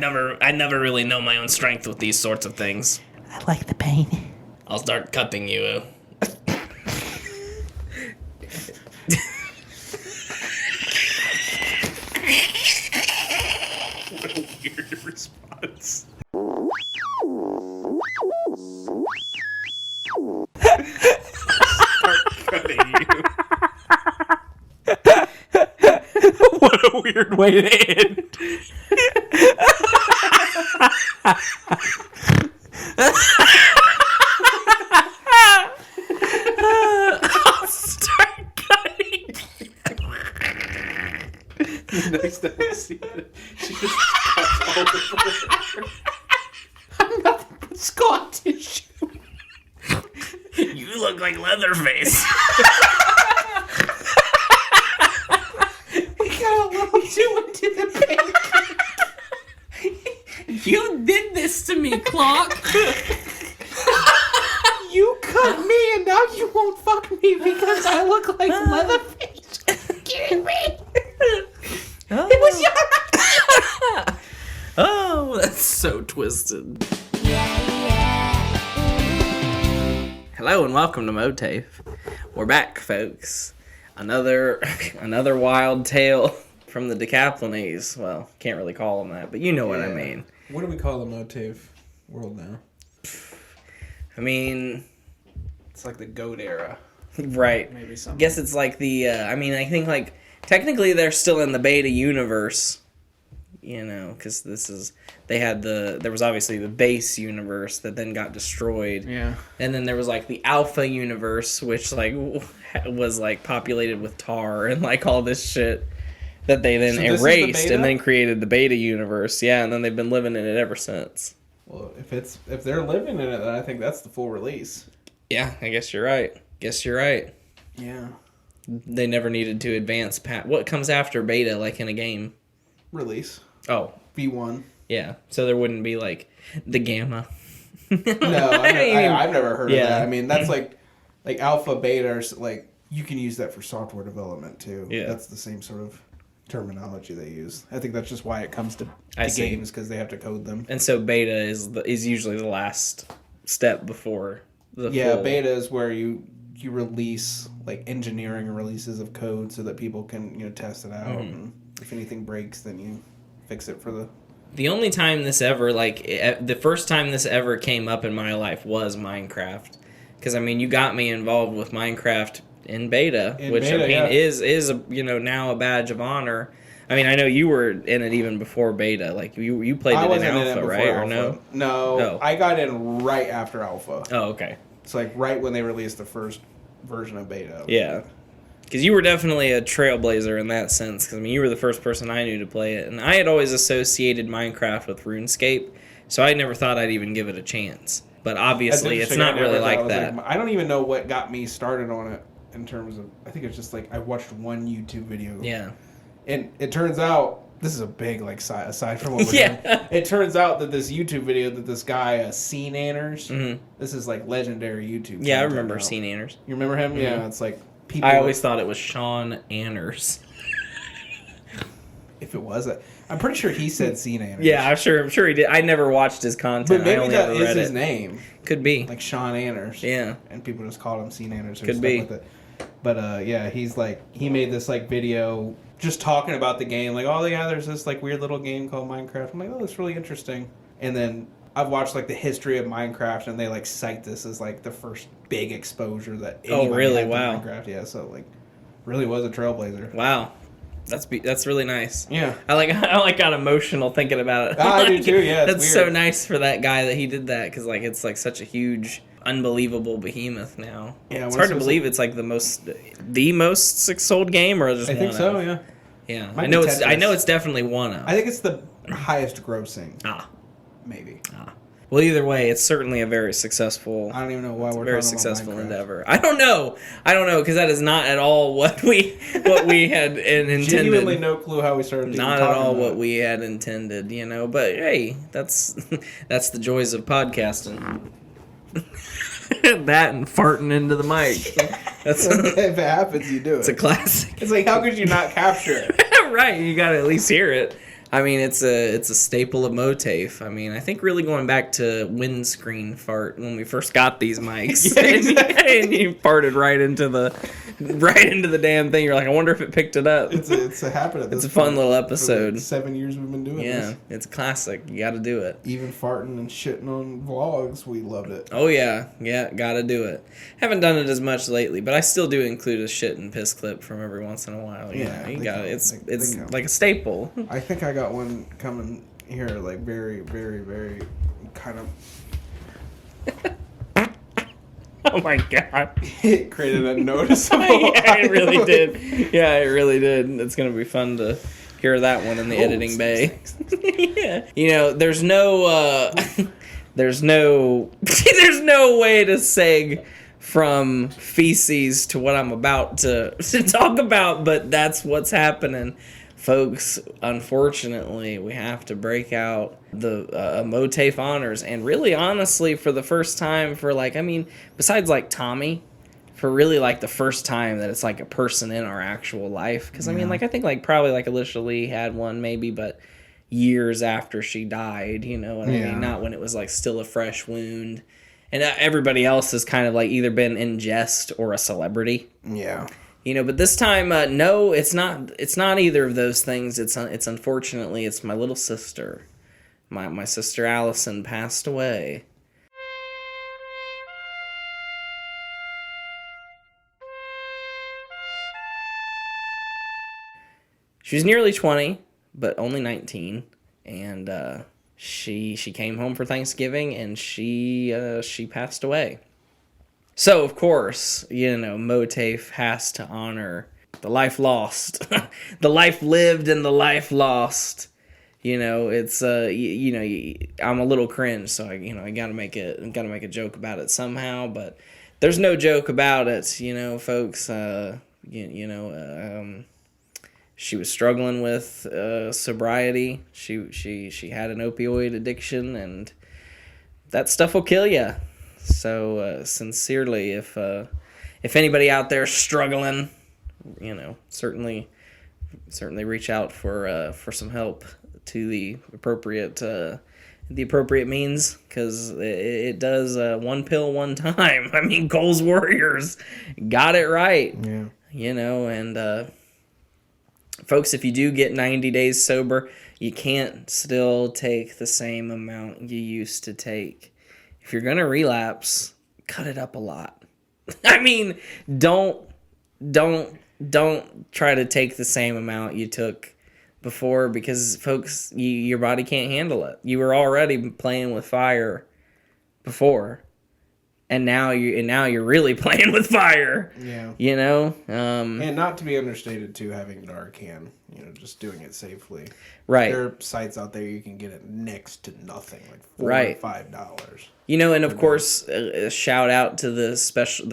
never really know my own strength with these sorts of things. I like the pain. I'll start cutting you. a weird way to end. I'll start cutting. Next time I see it, she just cuts all over. I'm nothing but scar tissue. You look like Leatherface. We got a little too into the pancake. You did this to me, Clock. You cut me and now you won't fuck me because I look like Leatherface. Kidding me? It was your Oh, that's so twisted. Hello and welcome to MOATAIF. We're back, folks. Another wild tale from the Decaplanese. Well, can't really call them that, but you know what I mean. What do we call the MOATAIF world now? I mean, It's like the GOAT era. right. Maybe something. Guess it's like the, I think like, technically they're still in the beta universe, you know, because there was obviously the base universe that then got destroyed. Yeah. And then there was like the alpha universe, which like was like populated with tar and like all this shit that they then So this is the erased beta? and then created the beta universe. Yeah, and then they've been living in it ever since. Well, if they're living in it, then I think that's the full release. Yeah, I guess you're right. Yeah. They never needed to advance what comes after beta, like in a game. Release. Oh, V1. yeah. So there wouldn't be like the gamma. No, I've never heard of Yeah. that. I mean, that's like alpha, beta, or like you can use that for software development too. Yeah. That's the same sort of terminology they use. I think that's just why it comes to I see. games, because they have to code them. And so beta is usually the last step before the full... Beta is where you release like engineering releases of code so that people can test it out, and if anything breaks, then you fix it for the. The only time this ever, the first time this ever came up in my life was Minecraft. Because, I mean, you got me involved with Minecraft in beta, which, I mean, is now a badge of honor. I mean, I know you were in it even before beta. Like, you played it in alpha, right? Or no? No, I got in right after alpha. Oh, okay. It's like right when they released the first version of beta. Yeah. Because you were definitely a trailblazer in that sense. Because, I mean, you were the first person I knew to play it. And I had always associated Minecraft with RuneScape, so I never thought I'd even give it a chance. But obviously, it's not really like that. I don't even know what got me started on it in terms of... I think it's just like I watched one YouTube video. Yeah. And it turns out... This is a big, aside from what we're doing. It turns out that this YouTube video that this guy, Scene Anners, this is, legendary YouTube. Yeah, I remember Scene Anners. You remember him? Mm-hmm. Yeah, it's like... People I always thought it was Sean Anners. If it was, I'm pretty sure he said Scene Anners. Yeah, I'm sure he did. I never watched his content. But maybe I only that ever is read his it. name. Could be. Like Sean Anners. Yeah. And people just called him Scene Anners or Could stuff be. like that. But yeah, he's he made this video just talking about the game. Like, oh yeah, there's this weird little game called Minecraft. I'm like, oh, that's really interesting. And then I've watched the history of Minecraft, and they cite this as the first big exposure that anybody had to Minecraft. Yeah, so really was a trailblazer. Wow. That's really nice. Yeah. I got emotional thinking about it. I do too, yeah. That's weird. So nice for that guy that he did that, because it's such a huge, unbelievable behemoth now. Yeah, it's hard to believe it's the most sold game, or just I think so, yeah. Yeah. I know it's definitely one of. I think it's the highest grossing. Maybe. Well, either way, it's certainly a very successful. I don't even know why we're very talking successful about endeavor. I don't know, because that is not at all what we had intended. Genuinely no clue how we started. Not at all what we had intended, But hey, that's the joys of podcasting. That and farting into the mic. That's if it happens, you do it. It's a classic. It's how could you not capture it? Right, you got to at least hear it. I mean, it's a staple of MOATAIF. I mean, I think really going back to windscreen fart when we first got these mics, Yeah, exactly. and you farted right into the right into the damn thing. You're like, I wonder if it picked it up. It's a habit at this It's a fun point. little For episode. the 7 years we've been doing Yeah, this. it's classic. You got to do it. Even farting and shitting on vlogs, we loved it. Oh yeah, got to do it. Haven't done it as much lately, but I still do include a shit and piss clip from every once in a while. Yeah, You they got count. it. They It's count. like a staple. I think I got one coming here, like very, very, very kind of. Oh my god. It created a noticeable. Yeah, it really did. Yeah, it really did. It's gonna be fun to hear that one in the editing bay. Yeah. You know, there's no there's no way to seg from feces to what I'm about to talk about, but that's what's happening. Folks, unfortunately, we have to break out the MOATAIF honors, and really, honestly, for the first time besides like Tommy, for really like the first time that it's like a person in our actual life. Because I think probably like Alicia Lee had one maybe, but years after she died, you know what I mean? Not when it was like still a fresh wound. And everybody else has kind of like either been in jest or a celebrity. Yeah. You know, but this time, no, it's not. It's not either of those things. It's unfortunately, it's my little sister. My sister Alyson passed away. She was nearly 20, but only 19, and she came home for Thanksgiving, and she passed away. So, of course, you know, MOATAIF has to honor the life lost. The life lived and the life lost. You know, it's, I'm a little cringe, so I gotta make a joke about it somehow, but there's no joke about it, you know, folks. She was struggling with sobriety. She had an opioid addiction, and that stuff will kill you. So sincerely, if anybody out there struggling, you know, certainly reach out for some help to the appropriate means, because it does one pill one time. I mean, Cole's Warriors got it right. Yeah. You know, and folks, if you do get 90 days sober, you can't still take the same amount you used to take. If you're gonna relapse, cut it up a lot. I mean, don't try to take the same amount you took before, because folks, your body can't handle it. You were already playing with fire before, and now you're really playing with fire. Yeah. You know, And not to be understated too, having Narcan, you know, just doing it safely. right. There are sites out there you can get it next to nothing, like $4 Right. or $5. You know, and of course, a shout out to the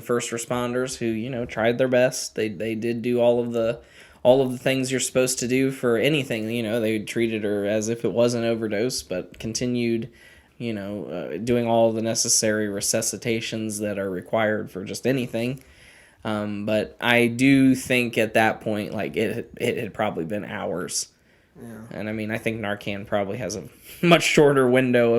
first responders who, you know, tried their best. They did do all of the things you're supposed to do for anything. You know, they treated her as if it was an overdose, but continued, you know, doing all the necessary resuscitations that are required for just anything. But I do think at that point, like, it had probably been hours. Yeah. And I mean, I think Narcan probably has a much shorter window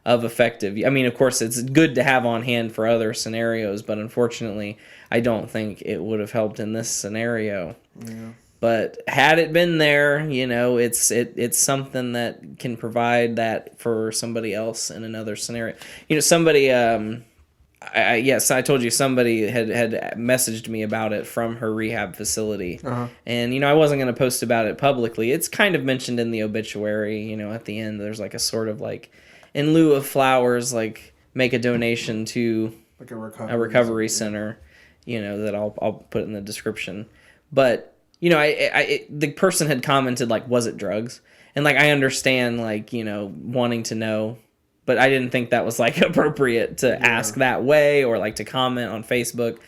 of effective. I mean, of course, it's good to have on hand for other scenarios, but unfortunately, I don't think it would have helped in this scenario. Yeah. But had it been there, you know, it's something that can provide that for somebody else in another scenario. You know, somebody, yes, I told you somebody had messaged me about it from her rehab facility. Uh-huh. And, you know, I wasn't going to post about it publicly. It's kind of mentioned in the obituary, you know, at the end. There's like a sort of like, in lieu of flowers, like, make a donation to Like a recovery center, you know, that I'll put in the description. But, you know, the person had commented, like, was it drugs? And, like, I understand, like, you know, wanting to know, but I didn't think that was, like, appropriate to ask that way or, like, to comment on Facebook.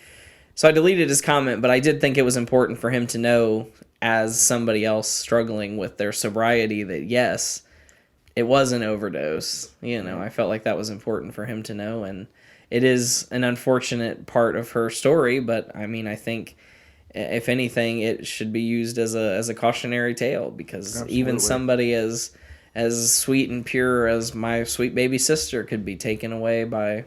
So I deleted his comment, but I did think it was important for him to know, as somebody else struggling with their sobriety, that yes, it was an overdose. You know, I felt like that was important for him to know, and it is an unfortunate part of her story, but I mean, I think if anything, it should be used as a cautionary tale, because Absolutely. even somebody as sweet and pure as my sweet baby sister could be taken away by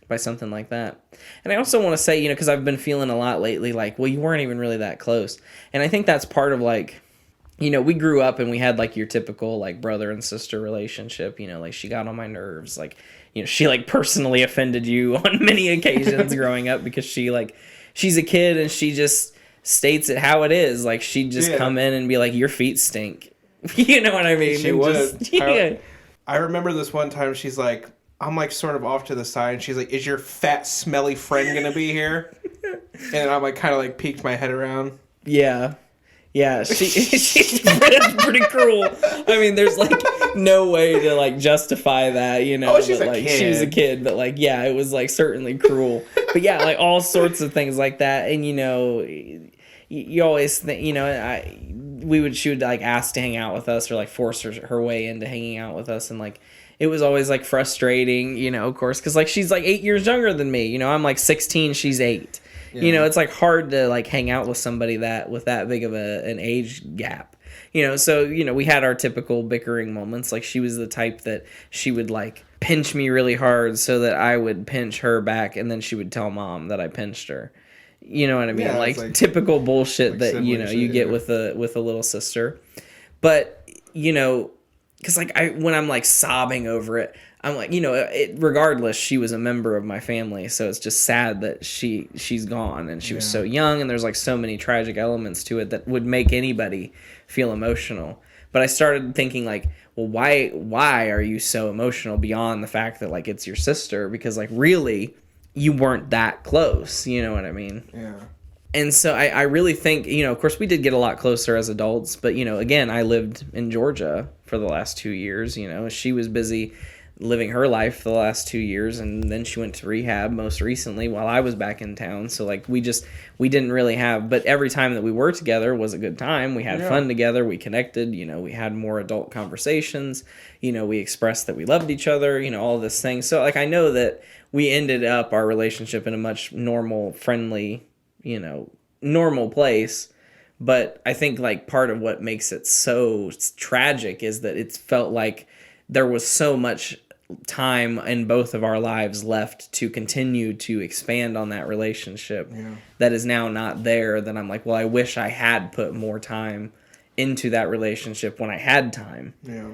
by something like that. And I also want to say, because I've been feeling a lot lately, like, well, you weren't even really that close. And I think that's part of, like, we grew up and we had, like, your typical, like, brother and sister relationship, like, she got on my nerves, like, she, like, personally offended you on many occasions growing up because she's a kid and she just states it how it is. Like, she'd just come in and be like, your feet stink. You know what I mean? She would. Yeah. I remember this one time she's like, I'm like sort of off to the side and she's like, is your fat smelly friend gonna be here? And I'm like kind of like peeked my head around. Yeah, she's pretty cruel. I mean, there's like no way to like justify that, Oh, she's but, a like, kid. She was a kid, but like, yeah, it was like certainly cruel. But yeah, like all sorts of things like that, and you always think, she would like ask to hang out with us or like force her way into hanging out with us, and like it was always like frustrating, of course, because like she's like 8 years younger than me. I'm like 16, she's 8. Yeah. It's like hard to like hang out with somebody with that big of an age gap. So we had our typical bickering moments. Like she was the type that she would like pinch me really hard so that I would pinch her back, and then she would tell mom that I pinched her. You know what I mean? Yeah, like typical bullshit that you get with a little sister. But because like when I'm like sobbing over it, I'm like, regardless, she was a member of my family, so it's just sad that she's gone, and she was so young, and there's like so many tragic elements to it that would make anybody feel emotional. But I started thinking like, well, why are you so emotional beyond the fact that like it's your sister? Because like really, you weren't that close. You know what I mean? Yeah. And so I really think, of course we did get a lot closer as adults, but again, I lived in Georgia for the last 2 years. She was busy living her life for the last 2 years, and then she went to rehab most recently while I was back in town. So like we didn't really have, but every time that we were together was a good time. We had fun together, we connected, we had more adult conversations, we expressed that we loved each other, all of this thing. So like I know that we ended up our relationship in a much normal, friendly, normal place. But I think like part of what makes it so tragic is that it's felt like there was so much time in both of our lives left to continue to expand on that relationship that is now not there, that I'm like, well, I wish I had put more time into that relationship when I had time. Yeah.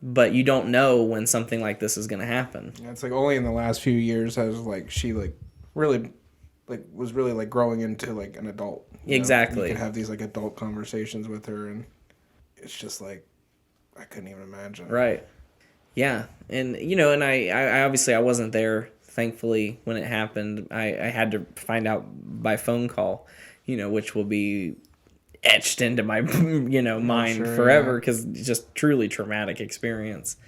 But you don't know when something like this is going to happen. Yeah, it's like only in the last few years has like she like really like was really like growing into like an adult. Exactly. You could have these like adult conversations with her, and it's just like I couldn't even imagine. Right. Yeah. And and I obviously I wasn't there, thankfully, when it happened. I had to find out by phone call, which will be etched into my mind forever, because it's just truly traumatic experience.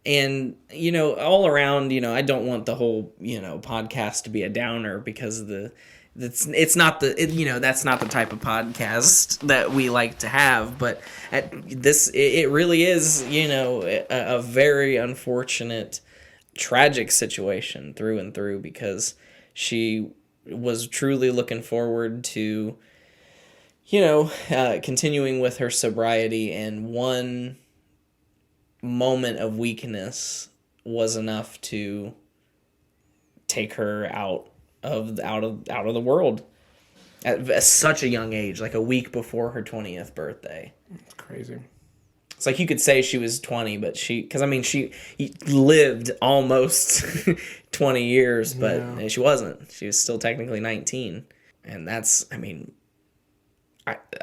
And all around, I don't want the whole podcast to be a downer, because it's not that's not the type of podcast that we like to have. But it really is a very unfortunate, tragic situation through and through, because she was truly looking forward to continuing with her sobriety, and one moment of weakness was enough to take her out of the world at such a young age, like a week before her 20th birthday. It's crazy. It's like you could say she was 20, but she lived almost 20 years, but she wasn't. She was still technically 19. And that's,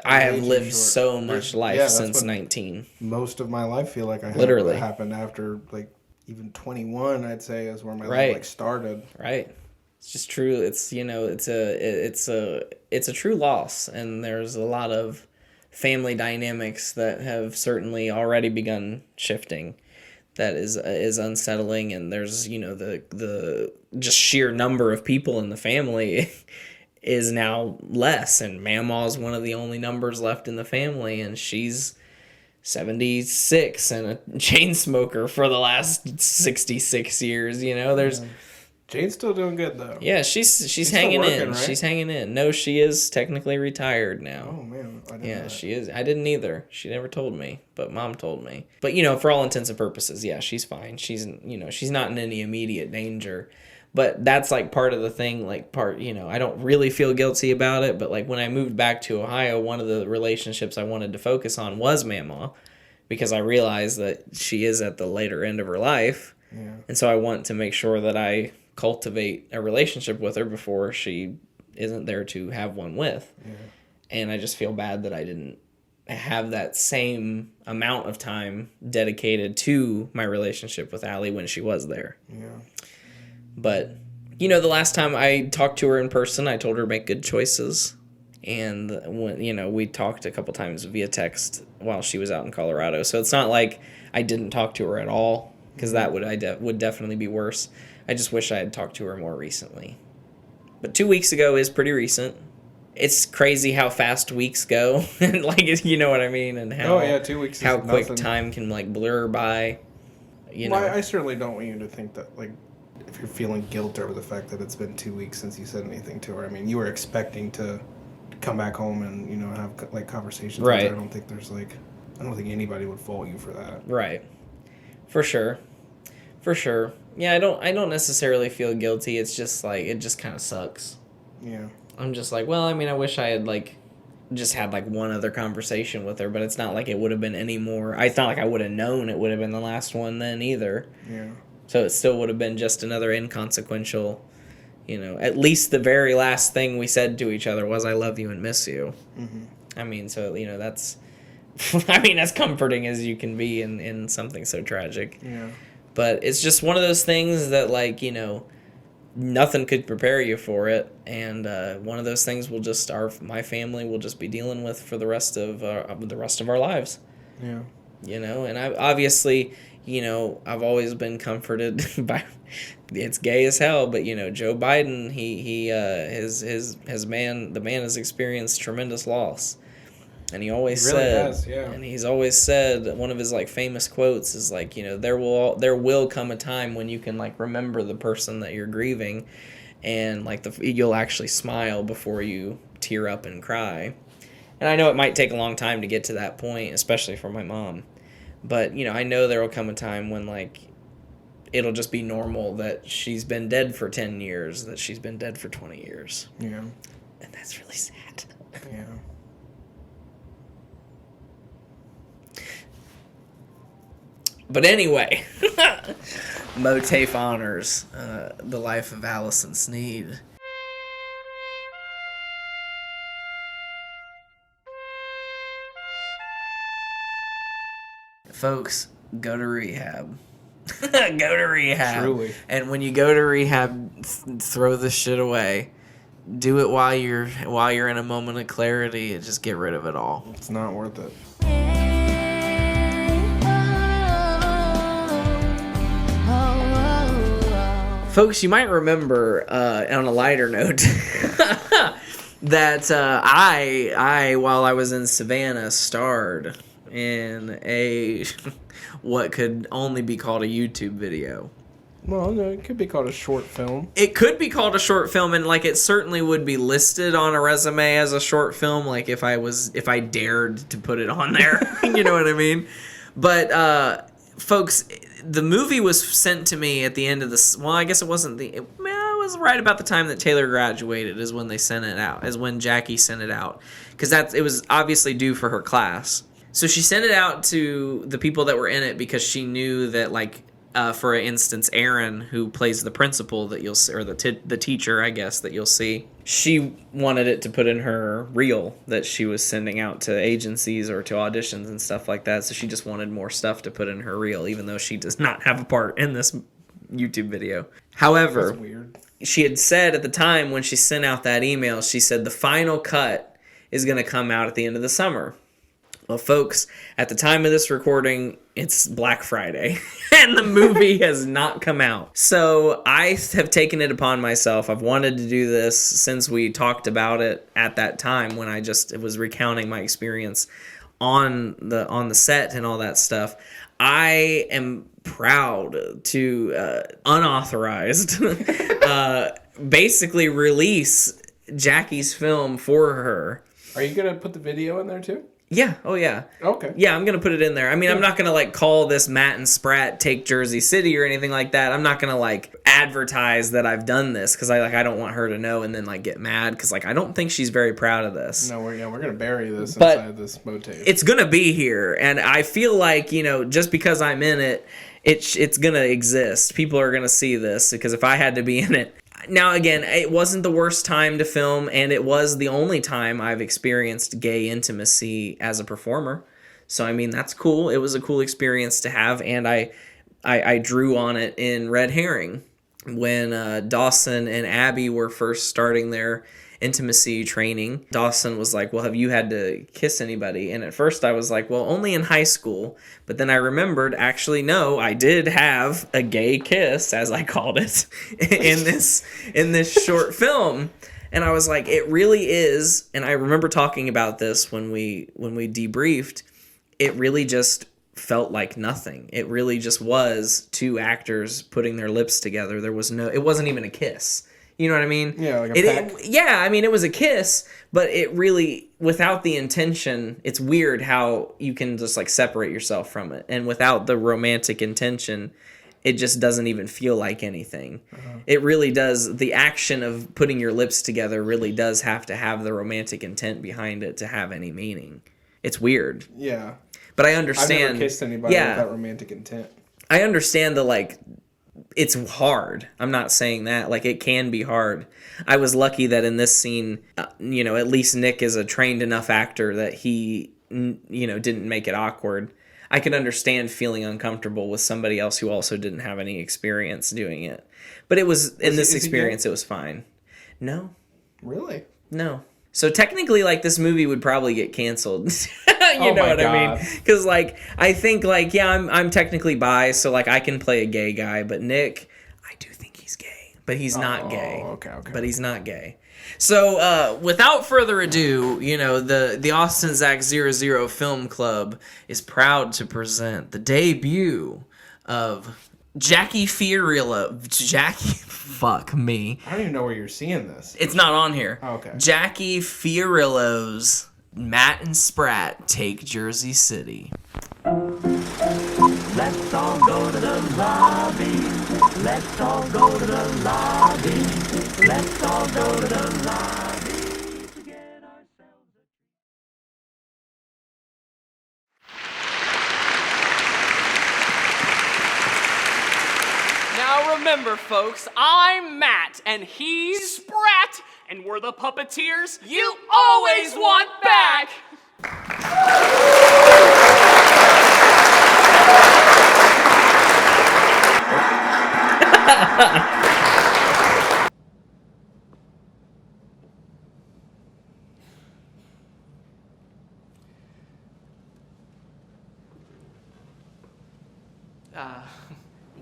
I have lived so much life since 19. Most of my life feel like I had. Literally. What happened after like even 21, I'd say, is where my life like started. Right. It's just true. It's it's a true loss, and there's a lot of family dynamics that have certainly already begun shifting. That is unsettling, and there's the just sheer number of people in the family is now less, and Mama's one of the only numbers left in the family, and she's 76 and a chain smoker for the last 66 years. There's Jane's still doing good though. Yeah, she's hanging working, in. right? She's hanging in. No, she is technically retired now. Oh man, I didn't know that. She is. I didn't either. She never told me, but Mom told me. But for all intents and purposes, yeah, she's fine. She's she's not in any immediate danger. But that's like part of the thing, like I don't really feel guilty about it. But like when I moved back to Ohio, one of the relationships I wanted to focus on was Mama, because I realized that she is at the later end of her life. Yeah. And so I want to make sure that I cultivate a relationship with her before she isn't there to have one with. Yeah. And I just feel bad that I didn't have that same amount of time dedicated to my relationship with Allie when she was there. Yeah. But, the last time I talked to her in person, I told her to make good choices. And, when we talked a couple times via text while she was out in Colorado. So it's not like I didn't talk to her at all, because that would definitely be worse. I just wish I had talked to her more recently. But 2 weeks ago is pretty recent. It's crazy how fast weeks go. Like, you know what I mean? And how, 2 weeks how is quick nothing. Time can, blur by. I certainly don't want you to think that, if you're feeling guilt over the fact that it's been 2 weeks since you said anything to her. I mean, you were expecting to come back home and, have, conversations with her. I don't think there's, I don't think anybody would fault you for that. Right. For sure. Yeah, I don't necessarily feel guilty. It's just, it just kind of sucks. Yeah. I'm just I wish I had, just had, one other conversation with her, but it's not like it would have been any more. It's not like I would have known it would have been the last one then either. Yeah. So it still would have been just another inconsequential, at least the very last thing we said to each other was, I love you and miss you. Mm-hmm. I mean, so, that's, as comforting as you can be in something so tragic. Yeah. But it's just one of those things that, nothing could prepare you for it. And one of those things my family will just be dealing with for the rest of our lives. Yeah. And I obviously... I've always been comforted by, it's gay as hell, but Joe Biden, the man has experienced tremendous loss, and he always and he's always said, one of his famous quotes is there will come a time when you can remember the person that you're grieving, and you'll actually smile before you tear up and cry, and I know it might take a long time to get to that point, especially for my mom. But, I know there will come a time when, it'll just be normal that she's been dead for 10 years, that she's been dead for 20 years. Yeah. And that's really sad. Yeah. But anyway, MOATAIF honors the life of Alyson Sneed. Folks, go to rehab. Go to rehab. Truly. And when you go to rehab, throw this shit away. Do it while you're in a moment of clarity, and just get rid of it all. It's not worth it. Folks, you might remember, on a lighter note, that I, while I was in Savannah, starred in what could only be called a YouTube video. Well, no, it could be called a short film. It could be called a short film, and it certainly would be listed on a resume as a short film, if I dared to put it on there. You know what I mean? But folks, the movie was sent to me at the end of this. Well, I guess it wasn't it was right about the time that Taylor graduated is when they sent it out, is when Jackie sent it out, because it was obviously due for her class. So she sent it out to the people that were in it because she knew that, for instance, Aaron, who plays the principal that you'll see, or the teacher, I guess, that you'll see, she wanted it to put in her reel that she was sending out to agencies or to auditions and stuff like that. So she just wanted more stuff to put in her reel, even though she does not have a part in this YouTube video. However, that's weird. She had said at the time when she sent out that email, she said the final cut is going to come out at the end of the summer. Well, folks, at the time of this recording, it's Black Friday, and the movie has not come out. So I have taken it upon myself. I've wanted to do this since we talked about it at that time when I just was recounting my experience on the set and all that stuff. I am proud to unauthorized basically release Jackie's film for her. Are you going to put the video in there too? Yeah. Oh, yeah. Okay. Yeah, I'm going to put it in there. I mean, I'm not going to, like, call this Matt and Spratt take Jersey City or anything like that. I'm not going to, like, advertise that I've done this because I don't want her to know and then, like, get mad because, like, I don't think she's very proud of this. No, we're going to bury this But inside this MOATAIF. it's going to be here, and I feel like, you know, just because I'm in it, it's going to exist. People are going to see this because if I had to be in it. Now, again, it wasn't the worst time to film, and it was the only time I've experienced gay intimacy as a performer. So, I mean, that's cool. It was a cool experience to have, and I drew on it in Red Herring when Dawson and Abby were first starting their intimacy training. Dawson was like, well, have you had to kiss anybody? And at first I was like, well, only in high school. But then I remembered, actually, no, I did have a gay kiss, as I called it, in this short film. And I was like, it really is. And I remember talking about this when we debriefed. It really just felt like nothing. It really just was two actors putting their lips together. It wasn't even a kiss. You know what I mean? Yeah, like a peck. Yeah, I mean, it was a kiss, but it really, without the intention, it's weird how you can just, like, separate yourself from it. And without the romantic intention, it just doesn't even feel like anything. Uh-huh. It really does, the action of putting your lips together really does have to have the romantic intent behind it to have any meaning. It's weird. Yeah. But I understand. I've never kissed anybody without romantic intent. I understand the, like, it's hard. I'm not saying that. Like, it can be hard. I was lucky that in this scene, you know, at least Nick is a trained enough actor that he, you know, didn't make it awkward. I could understand feeling uncomfortable with somebody else who also didn't have any experience doing it. But it was, in this experience, it was fine. No. Really? No. So technically, like, this movie would probably get canceled. You know what I mean? Because, like, I think, like, yeah, I'm technically bi, so, like, I can play a gay guy. But Nick, I do think he's gay. But he's not gay. Okay. But he's not gay. So, without further ado, you know, the Austin Zach 00 Film Club is proud to present the debut of Jackie fuck me. I don't even know where you're seeing this. It's not on here. Oh, okay. Jackie Fiorillo's Matt and Spratt Take Jersey City. Let's all go to the lobby. Let's all go to the lobby. Let's all go to the lobby to get ourselves a Now remember, folks, I'm Matt, and he's Spratt, and we're the puppeteers you always want back!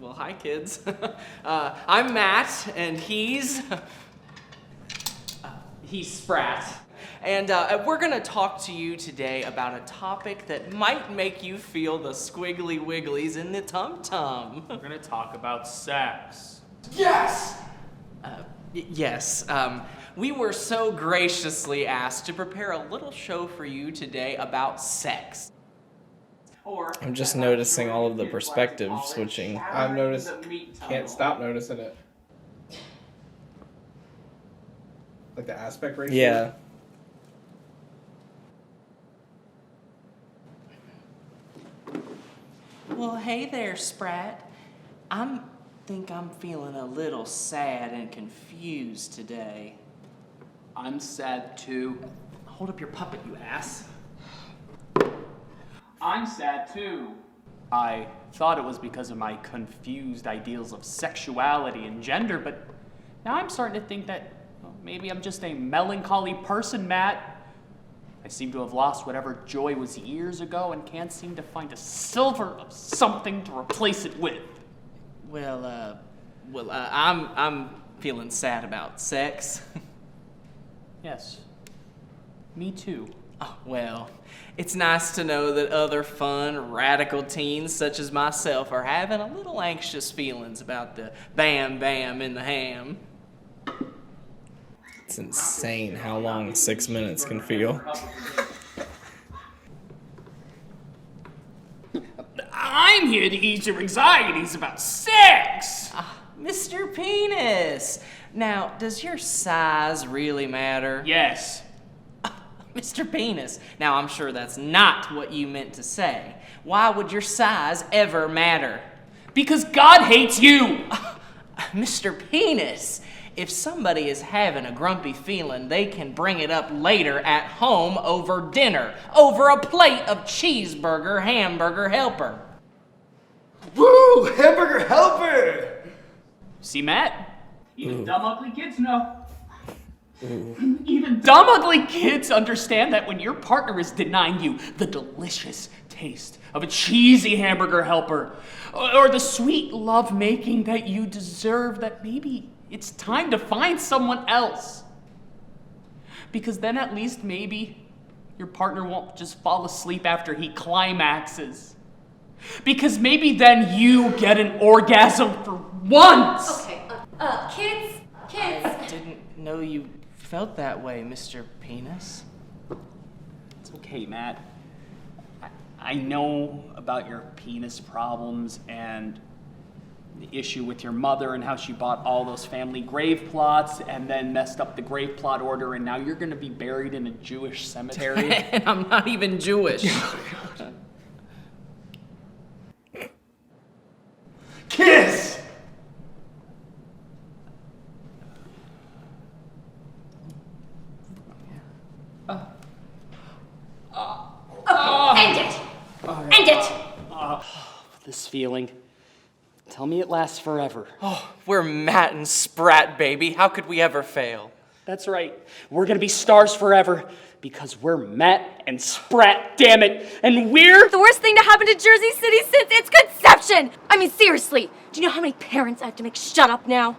Well, hi, kids. I'm Matt, and he's Spratt. And we're going to talk to you today about a topic that might make you feel the squiggly wigglies in the tum-tum. We're gonna talk about sex. Yes! Yes. We were so graciously asked to prepare a little show for you today about sex. I'm just noticing all of the perspective switching. I've noticed. Can't stop noticing it. Like the aspect ratio? Yeah. Well, hey there, Spratt. Think I'm feeling a little sad and confused today. I'm sad too. Hold up your puppet, you ass. I'm sad too. I thought it was because of my confused ideals of sexuality and gender, but now I'm starting to think that maybe I'm just a melancholy person, Matt. I seem to have lost whatever joy was years ago and can't seem to find a silver of something to replace it with. I'm feeling sad about sex. Yes, me too. Oh, well, it's nice to know that other fun, radical teens such as myself are having a little anxious feelings about the bam bam in the ham. It's insane how long 6 minutes can feel. I'm here to ease your anxieties about sex. Mr. Penis. Now, does your size really matter? Yes. Mr. Penis. Now, I'm sure that's not what you meant to say. Why would your size ever matter? Because God hates you. Mr. Penis. If somebody is having a grumpy feeling, they can bring it up later at home over dinner, over a plate of cheeseburger hamburger helper. Woo! Hamburger helper! See, Matt? Even dumb, ugly kids know. Even dumb, ugly kids understand that when your partner is denying you the delicious taste of a cheesy hamburger helper, or the sweet love making that you deserve, that maybe it's time to find someone else. Because then at least maybe your partner won't just fall asleep after he climaxes. Because maybe then you get an orgasm for once. Okay, kids. I didn't know you felt that way, Mr. Penis. It's okay, Matt. I know about your penis problems and the issue with your mother and how she bought all those family grave plots and then messed up the grave plot order, and now you're going to be buried in a Jewish cemetery. And I'm not even Jewish. Kiss! End it! End it! This feeling, tell me it lasts forever. We're Matt and Spratt, baby. How could we ever fail? That's right. We're going to be stars forever because we're Matt and Spratt, damn it. And we're... The worst thing to happen to Jersey City since its conception! I mean, seriously, do you know how many parents I have to make shut up now?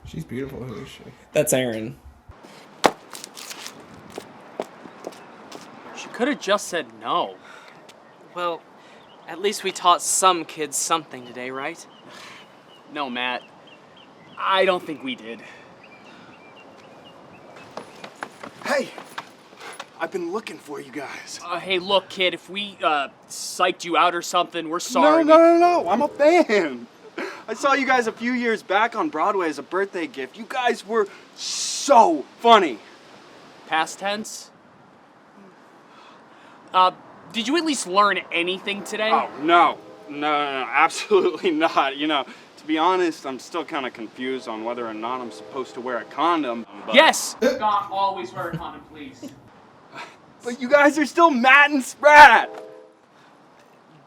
She's beautiful. Who is she? That's Aaron. She could have just said no. Well, at least we taught some kids something today, right? No, Matt. I don't think we did. Hey! I've been looking for you guys. Hey, look, kid, if we psyched you out or something, we're sorry. No. I'm a fan. I saw you guys a few years back on Broadway as a birthday gift. You guys were so funny. Past tense? Did you at least learn anything today? Oh, no, absolutely not. You know, to be honest, I'm still kind of confused on whether or not I'm supposed to wear a condom. But... Yes! God, always wear a condom, please. But you guys are still Matt and Spratt!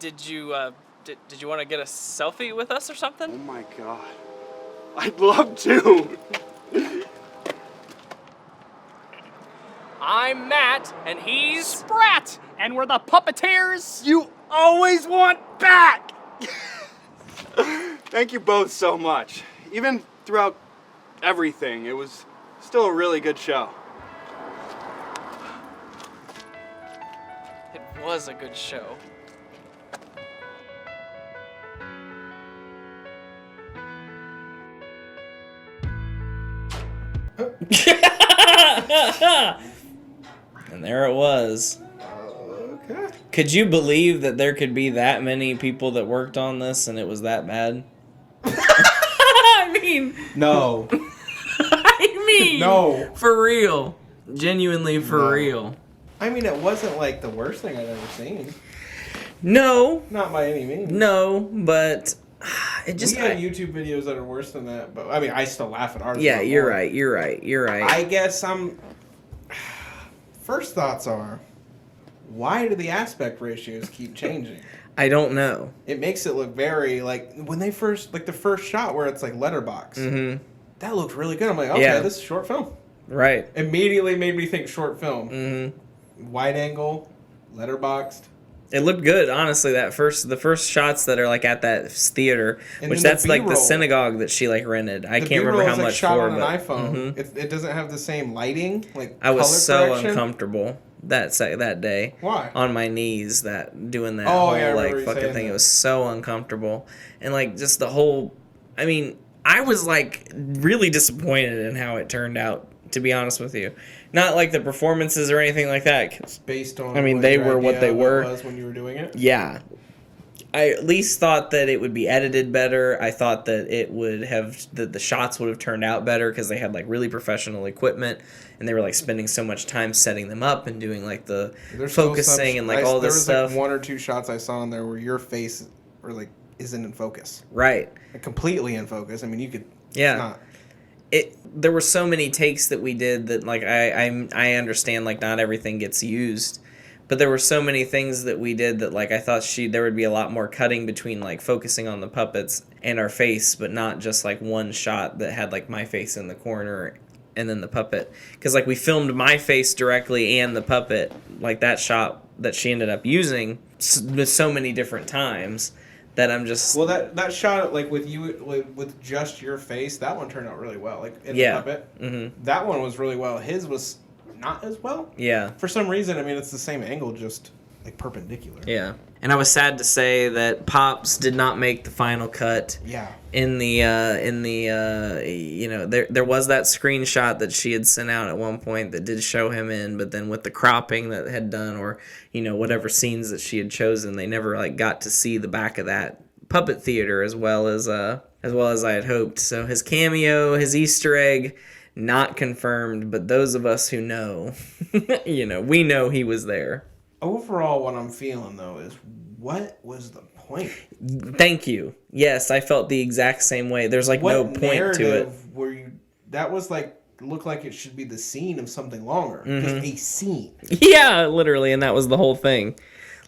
Did you want to get a selfie with us or something? Oh my god. I'd love to! I'm Matt, and he's Spratt, and we're the puppeteers. You always want back! Thank you both so much. Even throughout everything, it was still a really good show. It was a good show. And there it was. Okay. Could you believe that there could be that many people that worked on this and it was that bad? I mean, No. I mean, No. for real, genuinely for real. I mean, it wasn't like the worst thing I'd ever seen. No, Not by any means. no, but it just. We have YouTube videos that are worse than that, but I mean, I still laugh at ours. Yeah, a lot you're more. right. You're right. You're right. I guess First thoughts are, why do the aspect ratios keep changing? I don't know. It makes it look very like when they first the first shot where it's like letterbox. Mm-hmm. That looked really good. I'm like, okay, Yeah. this is a short film. Right. Immediately made me think short film. Mm-hmm. Wide angle, letterboxed. It looked good, honestly. The first shots that are like at that theater, And which then that's the like the B-roll. synagogue that she like rented. I The can't remember B-roll how is, like, much shot for, on an but iPhone. mhm. It doesn't have the same lighting. Like I was color so correction. uncomfortable that day. Why? On my knees, doing that Oh, whole yeah, I remember like you fucking saying thing. that. It was so uncomfortable, and like just the whole. I mean, I was like really disappointed in how it turned out. To be honest with you, not like the performances or anything like that. 'Cause, Based on I mean, what they your were what idea they of it were. was when you were doing it. Yeah. I at least thought that it would be edited better. I thought that the shots would have turned out better because they had like really professional equipment and they were like spending so much time setting them up and doing like the There's still focusing some- and like all there this was stuff. like 1 or 2 shots I saw in there where your face or like isn't in focus, Right. like, completely in focus. I mean, you could. Yeah. It's not. There were so many takes that we did that like I understand like not everything gets used. But there were so many things that we did that like I thought there would be a lot more cutting between like focusing on the puppets and our face, but not just like one shot that had like my face in the corner and then the puppet. Because like we filmed my face directly and the puppet, like that shot that she ended up using so many different times that I'm just Well, that shot like with you with just your face, that one turned out really well. Like in Yeah. the puppet, Mm-hmm. that one was really well. His was not as well. Yeah. For some reason, I mean, it's the same angle, just like perpendicular. Yeah. And I was sad to say that Pops did not make the final cut. Yeah. In the you know, there was that screenshot that she had sent out at one point that did show him in, but then with the cropping that had done, or you know, whatever scenes that she had chosen, they never like got to see the back of that puppet theater as well as I had hoped. So his cameo, his Easter egg, not confirmed, but those of us who know, you know, we know he was there. Overall, what I'm feeling though is, what was the point? Thank you. Yes, I felt the exact same way. There's like What no point to it. narrative were you? That was like looked like it should be the scene of something longer. Just a scene. Yeah, literally, and that was the whole thing.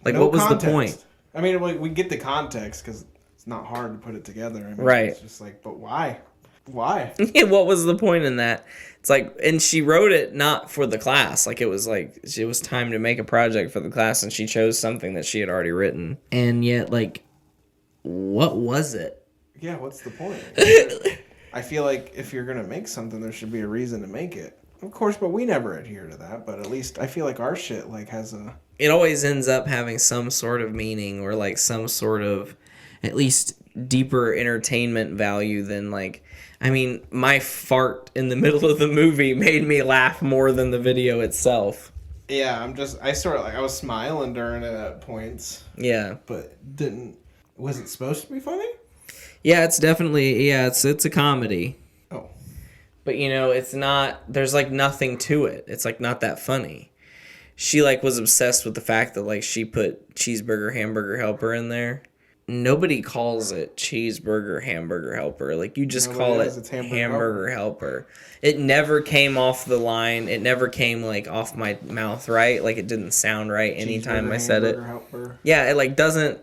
Like, No what was context. the point? I mean, like, we get the context because it's not hard to put it together. I mean, Right. It's just like, but why? Why? What was the point in that? It's like, and she wrote it not for the class. Like, it was time to make a project for the class, and she chose something that she had already written. And yet, like, what was it? Yeah, what's the point? I feel like if you're gonna make something, there should be a reason to make it. Of course, but we never adhere to that. But at least I feel like our shit like has a. It always ends up having some sort of meaning or like some sort of at least deeper entertainment value than like, I mean, my fart in the middle of the movie made me laugh more than the video itself. Yeah, I sort of like, I was smiling during it at points, Yeah. but was it supposed to be funny? Yeah, it's definitely, it's a comedy. Oh. But you know, it's not, there's like nothing to it. It's like not that funny. She like was obsessed with the fact that like she put cheeseburger hamburger helper in there. Nobody calls it cheeseburger hamburger helper. Like you just Nobody call does. it It's hamburger hamburger helper. It never came off the line. It never came like off my mouth right. Like it didn't sound right anytime Cheeseburger, I said it. hamburger helper. Yeah, it like doesn't.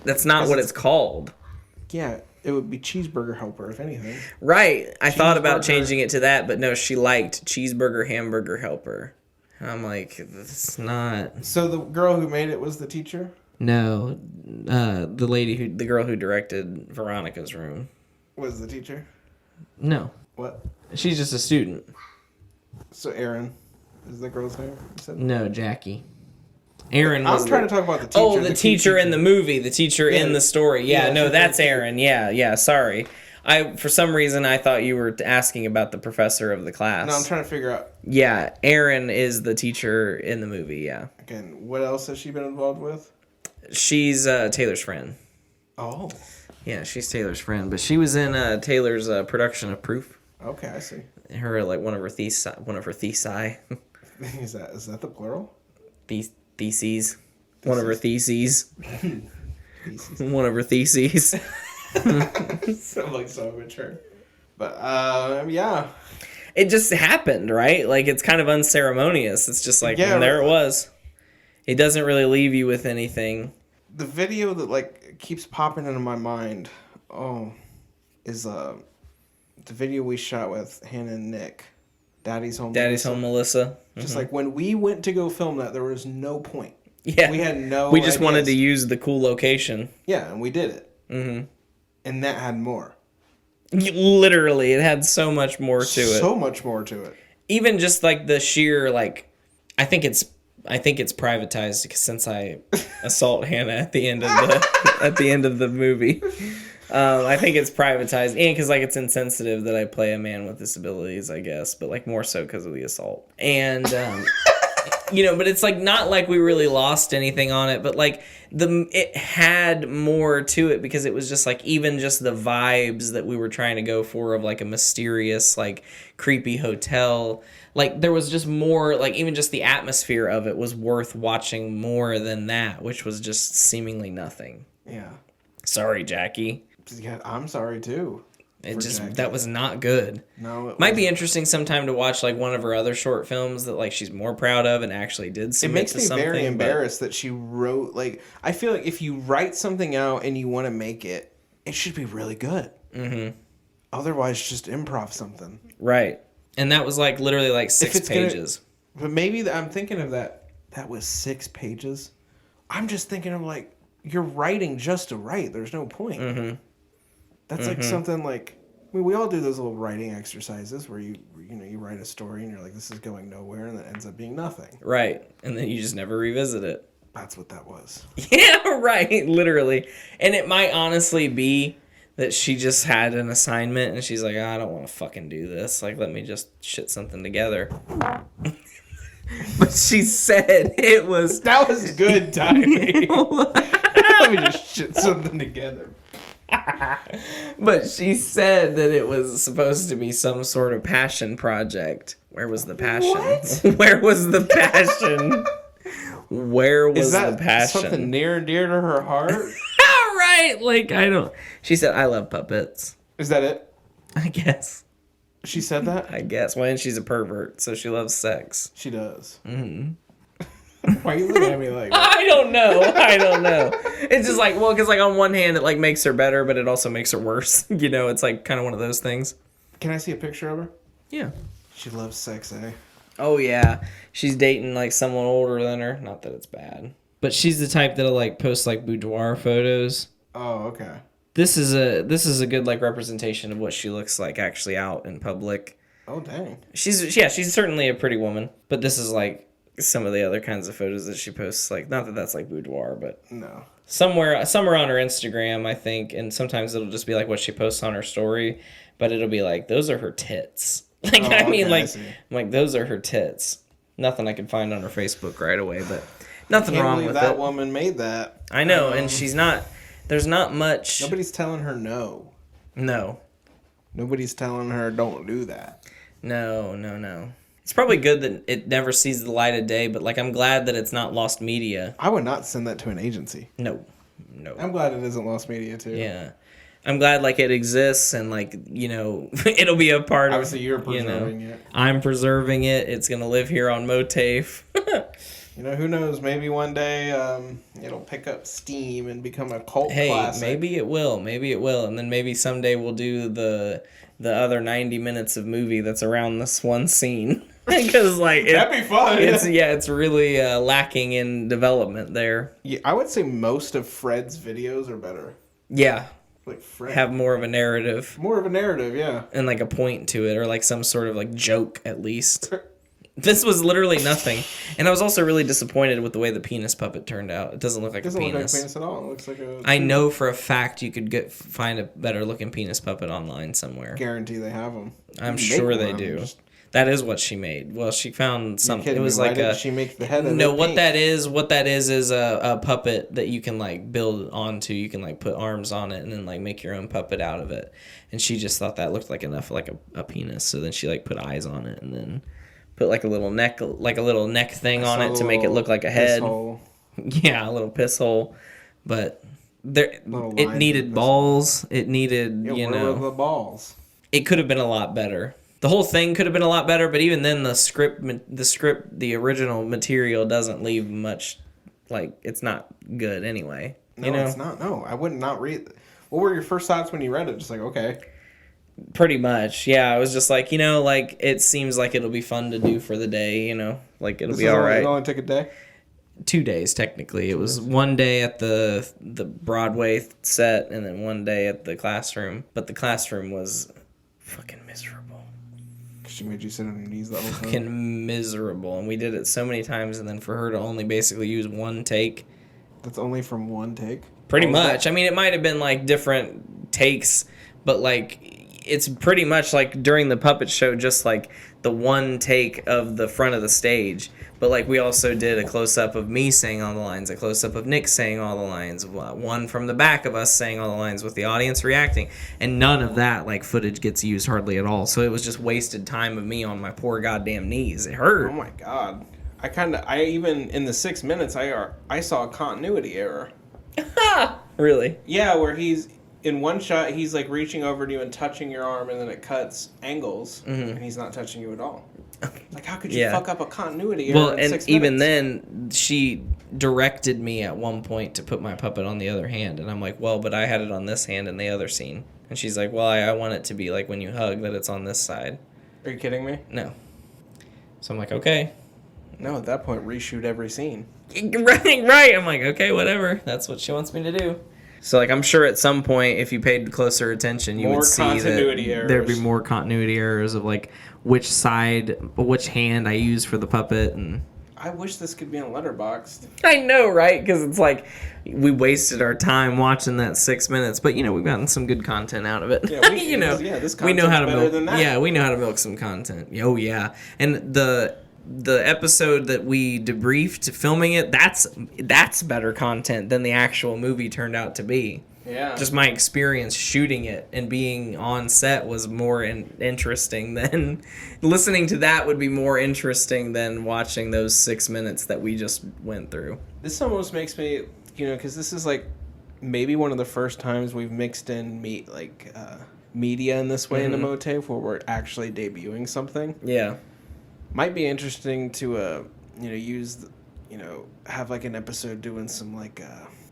That's not what it's called. Yeah, it would be cheeseburger helper if anything. Right. I thought about Cheeseburger. changing it to that, but no, she liked cheeseburger hamburger helper. And I'm like, it's not. So the girl who made it was the teacher? No, the girl who directed Veronica's Room. Was the teacher? No, What? she's just a student. So Erin is the girl's name? You said? No, Jackie. Aaron was I'm trying to talk about the teacher. Oh, the cute teacher in the movie, the teacher Yeah. in the story. Yeah, Yeah, no, she's that's very cute. Aaron. Yeah, sorry. For some reason I thought you were asking about the professor of the class. No, I'm trying to figure out, Yeah, Aaron is the teacher in the movie, yeah. again, what else has she been involved with? She's Taylor's friend. Oh, Yeah, she's Taylor's friend, but she was in Taylor's production of Proof. okay, I see. Her like one of her theses, Is that the plural? theses, one of her theses, one of her theses. Sound like so immature. But yeah. It just happened, right? Like it's kind of unceremonious. It's just like, Yeah, and there it right. was. It doesn't really leave you with anything. The video that like keeps popping into my mind, is the video we shot with Hannah and Nick. Daddy's Home. Daddy's Home Melissa. Just like when we went to go film that, there was no point. Yeah. We had no. We just wanted to ideas. use the cool location. Yeah, and we did it. Mm-hmm. And that had more. Literally, it had so much more to it. So much more to it. Even just like the sheer like, I think it's I think it's privatized because since I assault Hannah at the end of the movie, I think it's privatized, and because like it's insensitive that I play a man with disabilities, I guess, but like more so because of the assault. And but it's like not like we really lost anything on it, but like it had more to it because it was just like even just the vibes that we were trying to go for of like a mysterious, like creepy hotel. Like there was just more, like even just the atmosphere of it was worth watching more than that, which was just seemingly nothing. Yeah. Sorry, Jackie. Yeah, I'm sorry too. That was not good. No, it might be interesting sometime to watch like one of her other short films that like she's more proud of and actually did submit. It makes to me something, very but- embarrassed that she wrote, like, I feel like if you write something out and you want to make it, it should be really good. Mm-hmm. Otherwise, just improv something. Right. And that was like literally like 6 pages. But maybe I'm thinking of that was 6 pages. I'm just thinking of like, you're writing just to write. There's no point. Mm-hmm. That's like something like, I mean, we all do those little writing exercises where you write a story and you're like, this is going nowhere, and it ends up being nothing. Right. And then you just never revisit it. That's what that was. Yeah, right. Literally. And it might honestly be that she just had an assignment and she's like, I don't want to fucking do this. Like, let me just shit something together. But she said it was... That was good timing. Let me just shit something together. But she said that it was supposed to be some sort of passion project. Where was the passion? What? Where was the passion? Where was Is that the passion? something near and dear to her heart? Right, like I don't. She said, "I love puppets." Is that it? I guess. She said that? I guess. Well, and she's a pervert, so she loves sex. She does. Mm-hmm. Why are you looking at me like that? I don't know. It's just like, well, because like on one hand, it like makes her better, but it also makes her worse. It's like kind of one of those things. Can I see a picture of her? Yeah. She loves sex, eh? Oh yeah, she's dating like someone older than her. Not that it's bad, but she's the type that'll like post like boudoir photos. Oh, okay. This is a good like representation of what she looks like actually out in public. Oh, dang. She's certainly a pretty woman, but this is like some of the other kinds of photos that she posts. Like, not that that's like boudoir, but No. somewhere on her Instagram, I think, and sometimes it'll just be like what she posts on her story, but it'll be like those are her tits. Like, Oh, I mean, okay, like, I see. I'm like those are her tits. Nothing I could find on her Facebook right away, but nothing Can't wrong believe with that it. woman made that. I know, and she's not. There's not much. Nobody's telling her no. No. Nobody's telling her don't do that. No. It's probably good that it never sees the light of day, but like I'm glad that it's not lost media. I would not send that to an agency. No. I'm glad it isn't lost media too. Yeah. I'm glad like it exists and like, it'll be a part Obviously, of, you're preserving it. I'm preserving it. It's going to live here on MOATAIF. Who knows? Maybe one day it'll pick up steam and become a cult Hey, classic. maybe it will. And then maybe someday we'll do the other 90 minutes of movie that's around this one scene. Because like That'd be fun. It's really lacking in development there. Yeah, I would say most of Fred's videos are better. Yeah. Like Fred. Have more of a narrative More of a narrative, yeah. and like a point to it or like some sort of like joke at least. This was literally nothing. And I was also really disappointed with the way the penis puppet turned out. It doesn't look like It doesn't a look like a penis. penis at all. It looks like a... I know for a fact you could find a better looking penis puppet online somewhere. guarantee they have them. I'm sure they do. That is what she made. Well, she found something. It was like a... She makes the head of no, it what pink? that is a puppet that you can like build onto. You can like put arms on it and then like make your own puppet out of it. And she just thought that looked like enough like a penis. So then she like put eyes on it and then put like a little neck thing on it to make it look like a head. Yeah, a little piss hole. But it needed balls. It needed Where were the balls? It could have been a lot better. The whole thing could have been a lot better, but even then, the original material doesn't leave much. Like, it's not good anyway. No, it's not. No, I would not read. What were your first thoughts when you read it? Just like, okay. Pretty much, yeah. I was just like, like it seems like it'll be fun to do for the day, like it'll be all right. It only took a day. 2 days technically. It was one day at the Broadway set, and then one day at the classroom. But the classroom was fucking miserable. She made you sit on your knees the whole time. Fucking miserable. And we did it so many times, and then for her to only basically use one take. That's only from one take? Pretty What was much. that? I mean, it might have been like different takes, but like it's pretty much like during the puppet show, just like the one take of the front of the stage. But like we also did a close up of me saying all the lines, a close up of Nick saying all the lines, one from the back of us saying all the lines with the audience reacting, and none of that like footage gets used hardly at all. So it was just wasted time of me on my poor goddamn knees. It hurt. Oh my god. I even, in the 6 minutes, I saw a continuity error. Really? Yeah, where he's, in one shot, he's like reaching over to you and touching your arm, and then it cuts angles, and he's not touching you at all. Like, how could you Yeah. fuck up a continuity error Well, in and 6 minutes? even then, she directed me at one point to put my puppet on the other hand, and I'm like, well, but I had it on this hand in the other scene. And she's like, well, I want it to be like when you hug, that it's on this side. Are you kidding me? No. So I'm like, okay. No, at that point, reshoot every scene. Right. I'm like, okay, whatever. That's what she wants me to do. So, like, I'm sure at some point, if you paid closer attention, you More would see that continuity errors. there'd be more continuity errors of, like, which hand I use for the puppet. And I wish this could be on Letterboxd. I know, right? Because it's like we wasted our time watching that 6 minutes. But, we've gotten some good content out of it. Yeah, this we know how to content's better milk. than that. Yeah, we know how to milk some content. Oh, yeah. And the episode that we debriefed filming it, that's better content than the actual movie turned out to be. Yeah. Just my experience shooting it and being on set was more interesting than listening to that would be more interesting than watching those 6 minutes that we just went through. This almost makes me, because this is like maybe one of the first times we've mixed in media in this way in the MOATAIF, where we're actually debuting something. Yeah. Might be interesting to use have like an episode doing some like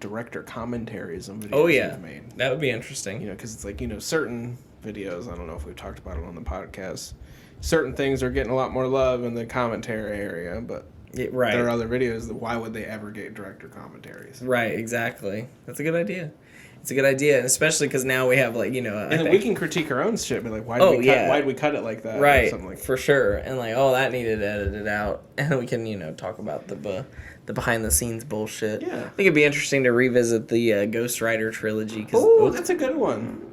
director commentaries on videos Oh yeah. we've made. That would be interesting. Because it's like certain videos, I don't know if we've talked about it on the podcast, certain things are getting a lot more love in the commentary area, but Right. there are other videos that why would they ever get director commentaries? Right, exactly. That's a good idea. It's a good idea, and especially because now we have like And then we can critique our own shit, be like, why'd we cut it like that? Or right, something like that. for sure. And like, oh, that needed edited out, and we can talk about the behind the scenes bullshit. Yeah. I think it'd be interesting to revisit the Ghost Rider trilogy. Oh, that's a good one.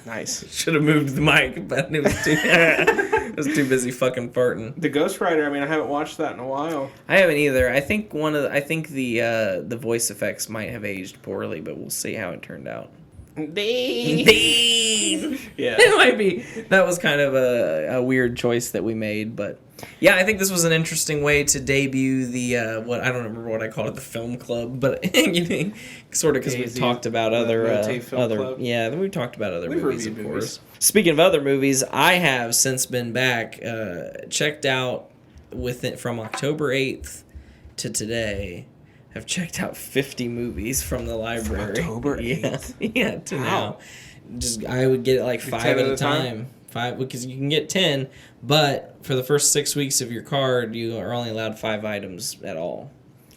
Nice. Should have moved the mic, but it was too it was too busy fucking farting. The Ghost Rider, I haven't watched that in a while. I haven't either. I think the voice effects might have aged poorly, but we'll see how it turned out. Dean. Yeah. It might be. That was kind of a weird choice that we made, but yeah, I think this was an interesting way to debut the what I don't remember what I called it, the film club, but sort of because we've talked about other MOATAIF Film other Club. Yeah, we've talked about other We've movies, of reviewed course. movies. Speaking of other movies, I have since been back, checked out from October 8th to today. I've checked out 50 movies from the library. October 8th? Yeah, to now. I would get like 5 at a time. 5 because you can get 10, but for the first 6 weeks of your card, you are only allowed 5 items at all.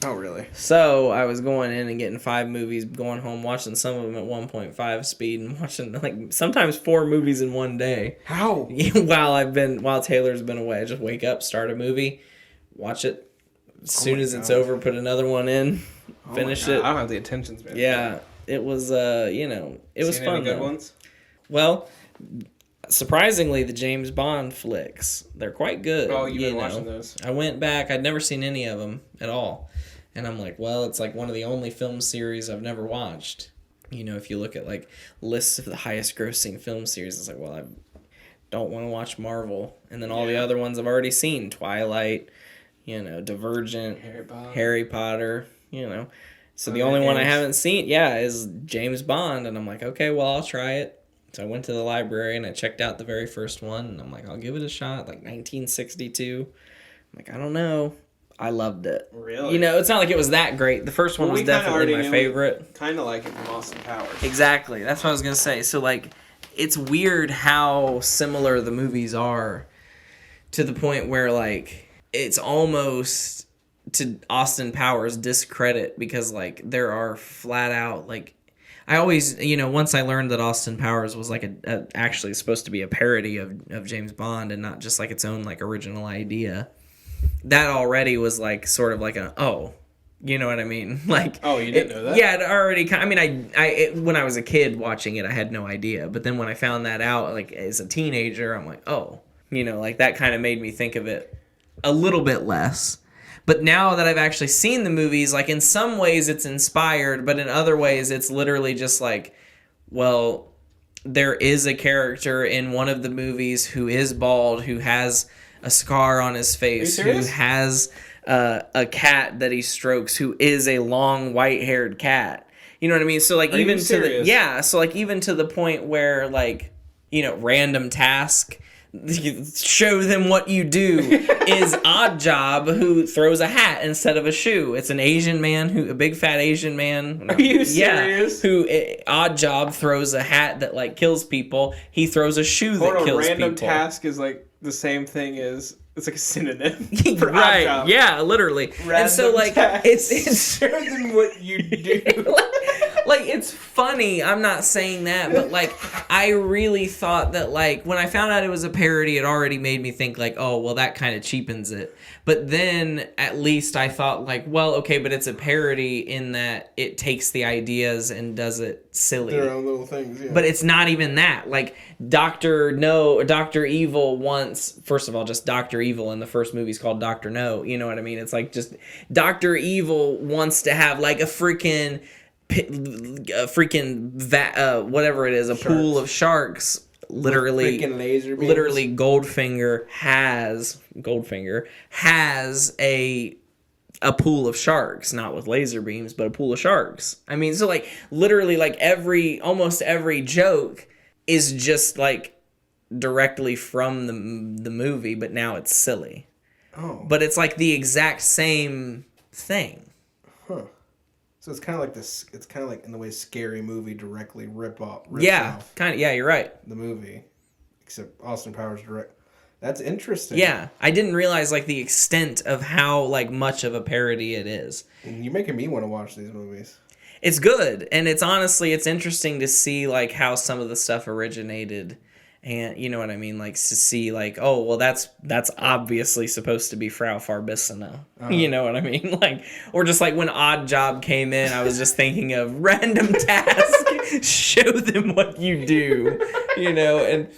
Oh, really? So I was going in and getting 5 movies, going home, watching some of them at 1.5 speed, and watching like sometimes 4 movies in one day. How? While Taylor's been away, I just wake up, start a movie, watch it. As soon as it's over, put another one in, finish it. I don't have the attention span. Yeah, it was it was fun. Any good though. ones? Well, surprisingly, the James Bond flicks, they're quite good. Oh, you've been watching those. I went back. I'd never seen any of them at all. And I'm like, well, it's like one of the only film series I've never watched. If you look at like lists of the highest grossing film series, it's like, well, I don't want to watch Marvel. And then all the other ones I've already seen. Twilight, Divergent, Harry Potter, So the only one I haven't seen, is James Bond. And I'm like, okay, well, I'll try it. So I went to the library and I checked out the very first one. And I'm like, I'll give it a shot. Like 1962. I'm like, I don't know. I loved it. Really? It's not like it was that great. The first one was definitely my favorite. Kind of like it from Austin Powers. Exactly. That's what I was going to say. So, like, it's weird how similar the movies are to the point where, like, it's almost to Austin Powers' discredit because, like, there are flat out, like, I always, once I learned that Austin Powers was like actually supposed to be a parody of James Bond and not just like its own like original idea, that already was like sort of like you know what I mean? Like, Oh, you didn't know that? Yeah, it already. I mean, when I was a kid watching it, I had no idea. But then when I found that out, like as a teenager, I'm like, like that kind of made me think of it a little bit less. But now that I've actually seen the movies, like in some ways it's inspired, but in other ways it's literally just like, well, there is a character in one of the movies who is bald, who has a scar on his face, who has a cat that he strokes, who is a long white-haired cat. You know what I mean? So like Are even you to serious? so like even to the point where like, random task, show them what you do, is Odd Job, who throws a hat instead of a shoe. It's an Asian man, a big fat Asian man. Are you serious? Odd Job throws a hat that like kills people. He throws a shoe that kills random people. task is like the same thing as it's like a synonym for Right? Odd Job. Yeah, literally. And so like task. it's Show them what you do. like it's funny. I'm not saying that, but like I really thought that like when I found out it was a parody, it already made me think like, oh well, that kind of cheapens it. But then at least I thought like, well, okay, but it's a parody in that it takes the ideas and does it silly. Their own little things, yeah. But it's not even that. Like Dr. Evil wants, first of all, just Dr. Evil in the first movie is called Dr. No. You know what I mean? It's like just Dr. Evil wants to have like a freaking whatever it is, a pool of sharks. Literally, freaking laser beams. literally, Goldfinger has a pool of sharks, not with laser beams, but a pool of sharks. I mean, so like literally, like almost every joke is just like directly from the movie, but now it's silly. Oh. But it's like the exact same thing. Huh. So it's kind of like this. It's kind of like in the way Scary Movie directly rips Yeah, off kind of. Yeah, you're right. the movie, except Austin Powers direct. That's interesting. Yeah, I didn't realize like the extent of how like much of a parody it is. And you're making me want to watch these movies. It's good, and it's interesting to see like how some of the stuff originated, and you know what I mean, like to see like, oh well, that's obviously supposed to be Frau Farbissina. You know what I mean, like, or just like when Odd Job came in, I was just thinking of random task, show them what you do, and.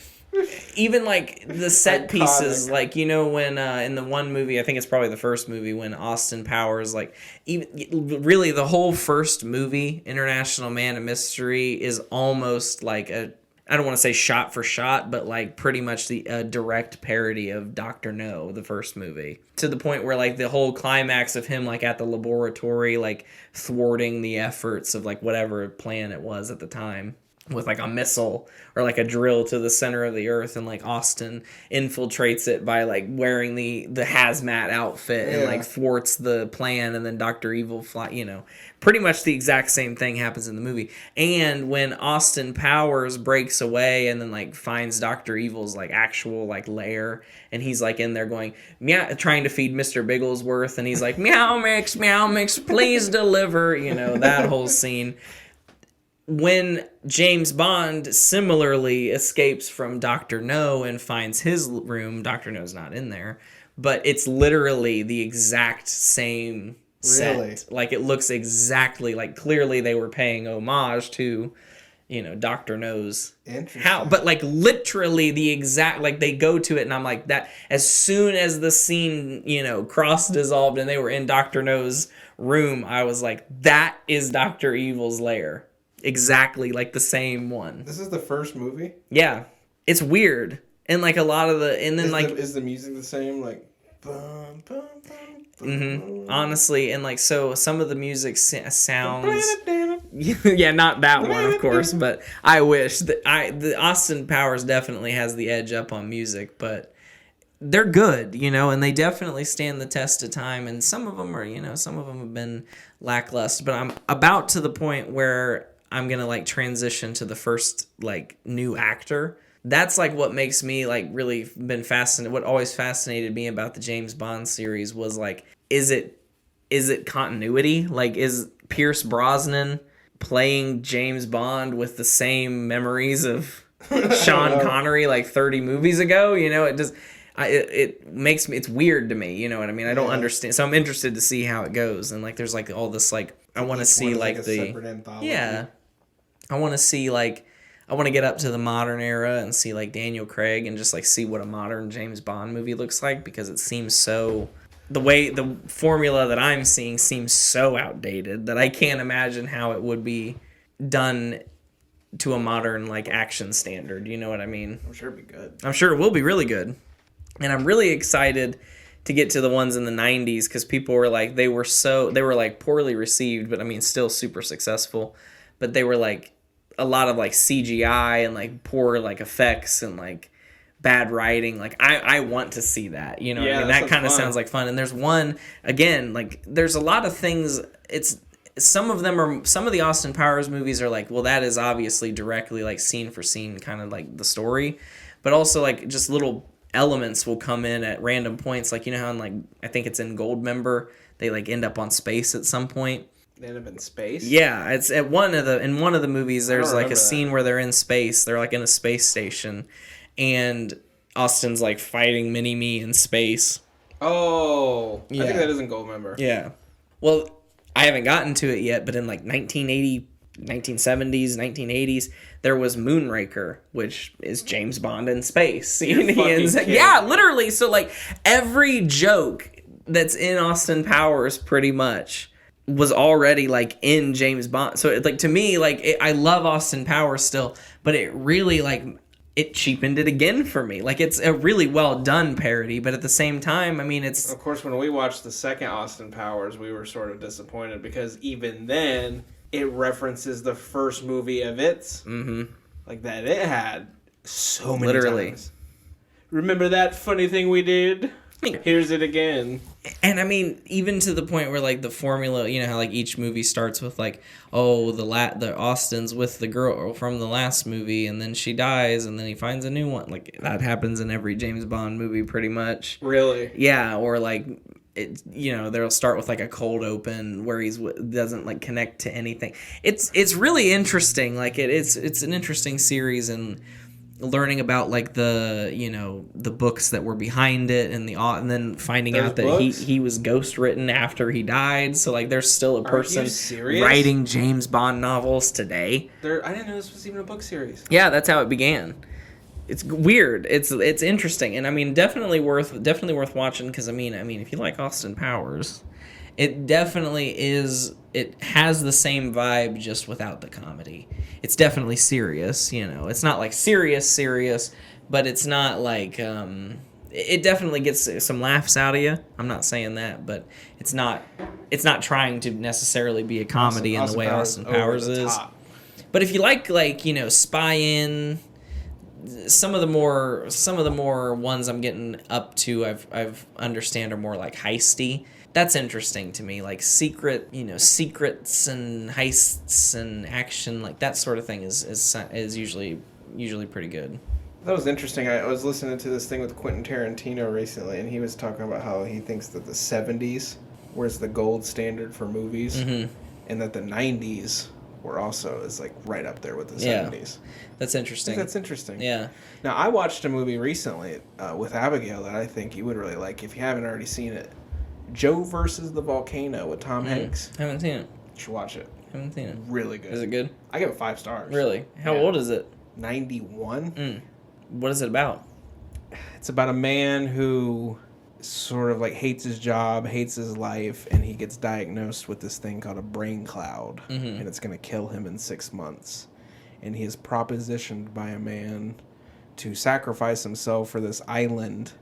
Even like the set pieces, like when in the one movie, I think it's probably the first movie, when Austin Powers, like even really the whole first movie, International Man of Mystery, is almost like I don't want to say shot for shot, but like pretty much the direct parody of Dr. No, the first movie, to the point where like the whole climax of him like at the laboratory, like thwarting the efforts of like whatever plan it was at the time, with like a missile or like a drill to the center of the earth, and like Austin infiltrates it by like wearing the hazmat outfit and like thwarts the plan, and then Dr. Evil pretty much the exact same thing happens in the movie. And when Austin Powers breaks away and then like finds Dr. Evil's like actual like lair, and he's like in there going meow, trying to feed Mr. Bigglesworth, and he's like meow mix, please deliver, that whole scene. When James Bond similarly escapes from Dr. No and finds his room, Dr. No's not in there, but it's literally the exact same set. Really? Like it looks exactly like, clearly they were paying homage to, Dr. No's how, but like literally the exact, like they go to it, and I'm like, that as soon as the scene, cross dissolved and they were in Dr. No's room, I was like, that is Dr. Evil's lair. Exactly like the same one. This is the first movie? Yeah. It's weird. And like a lot of is the music the same? Like bum, bum, bum, honestly, and like so some of the music sounds yeah, not that one of course, but I wish that the Austin Powers definitely has the edge up on music, but they're good, and they definitely stand the test of time, and some of them are, some of them have been lackluster, but I'm about to the point where I'm going to like transition to the first like new actor. That's like what makes me like really been fascinated. What always fascinated me about the James Bond series was like, is it continuity? Like, is Pierce Brosnan playing James Bond with the same memories of Sean Connery like 30 movies ago. You know, it makes me, it's weird to me. You know what I mean? I don't understand. So I'm interested to see how it goes. And like, there's like all this like, I want to see like a separate anthology. yeah, I want to see like, I want to get up to the modern era and see like Daniel Craig and just like see what a modern James Bond movie looks like, because it seems so, the way the formula that I'm seeing seems so outdated that I can't imagine how it would be done to a modern like action standard. You know what I mean? I'm sure it'd be good. I'm sure it will be really good. And I'm really excited to get to the ones in the 90s, because people were like, they were like poorly received, but I mean still super successful. But they were like a lot of like CGI and like poor like effects and like bad writing. Like I want to see that, you know what I mean? That kind of sounds like fun. And there's one, again, like there's a lot of things, some of the Austin Powers movies are like, well, that is obviously directly like scene for scene kind of like the story, but also like just little elements will come in at random points. Like, you know how in like, I think it's in Goldmember, they like end up on space at some point. They end up in space? Yeah, it's in one of the movies, there's like a scene where they're in space. They're like in a space station, and Austin's like fighting Mini-Me in space. Oh, Yeah. I think that is in Goldmember. Yeah. Well, I haven't gotten to it yet, but in like 1970s, 1980s, there was Moonraker, which is James Bond in space. Yeah, literally. So like every joke that's in Austin Powers pretty much was already like in James Bond. So it, like, to me, like I love Austin Powers still, but it really like it cheapened it again for me. Like it's a really well done parody, but at the same time, I mean, it's, of course, when we watched the second Austin Powers, we were sort of disappointed because even then it references the first movie of its like that it had so many times. Remember that funny thing we did? Here's it again. And I mean, even to the point where like the formula, you know how like each movie starts with like, oh, the Austin's with the girl from the last movie, and then she dies, and then he finds a new one. Like that happens in every James Bond movie, pretty much. Really? Yeah, or like it, you know, they'll start with like a cold open where he's doesn't like connect to anything. It's really interesting. Like it's an interesting series, and learning about like the, you know, the books that were behind it, and then finding out that he was ghost written after he died. So like there's still a person writing James Bond novels today. I didn't know this was even a book series. Yeah, that's how it began. It's weird. It's interesting, and I mean definitely worth watching, because I mean if you like Austin Powers, it definitely is. It has the same vibe, just without the comedy. It's definitely serious, you know. It's not like serious, but it's not like it definitely gets some laughs out of you. I'm not saying that, but it's not trying to necessarily be a comedy in the way Austin Powers is. But if you like you know, Spy In, some of the more ones I'm getting up to, I've understand are more like heisty. That's interesting to me, like secrets and heists and action, like that sort of thing is usually pretty good. That was interesting. I was listening to this thing with Quentin Tarantino recently, and he was talking about how he thinks that the 70s was the gold standard for movies, and that the 90s were also is like right up there with the 70s. That's interesting. That's interesting. Yeah. Now, I watched a movie recently with Abigail that I think you would really like if you haven't already seen it. Joe versus the Volcano with Tom Hanks. Haven't seen it. You should watch it. Haven't seen it. Really good. Is it good? I give it 5 stars. Really? How old is it? 91. What is it about? It's about a man who sort of like hates his job, hates his life, and he gets diagnosed with this thing called a brain cloud, and it's going to kill him in 6 months. And he is propositioned by a man to sacrifice himself for this island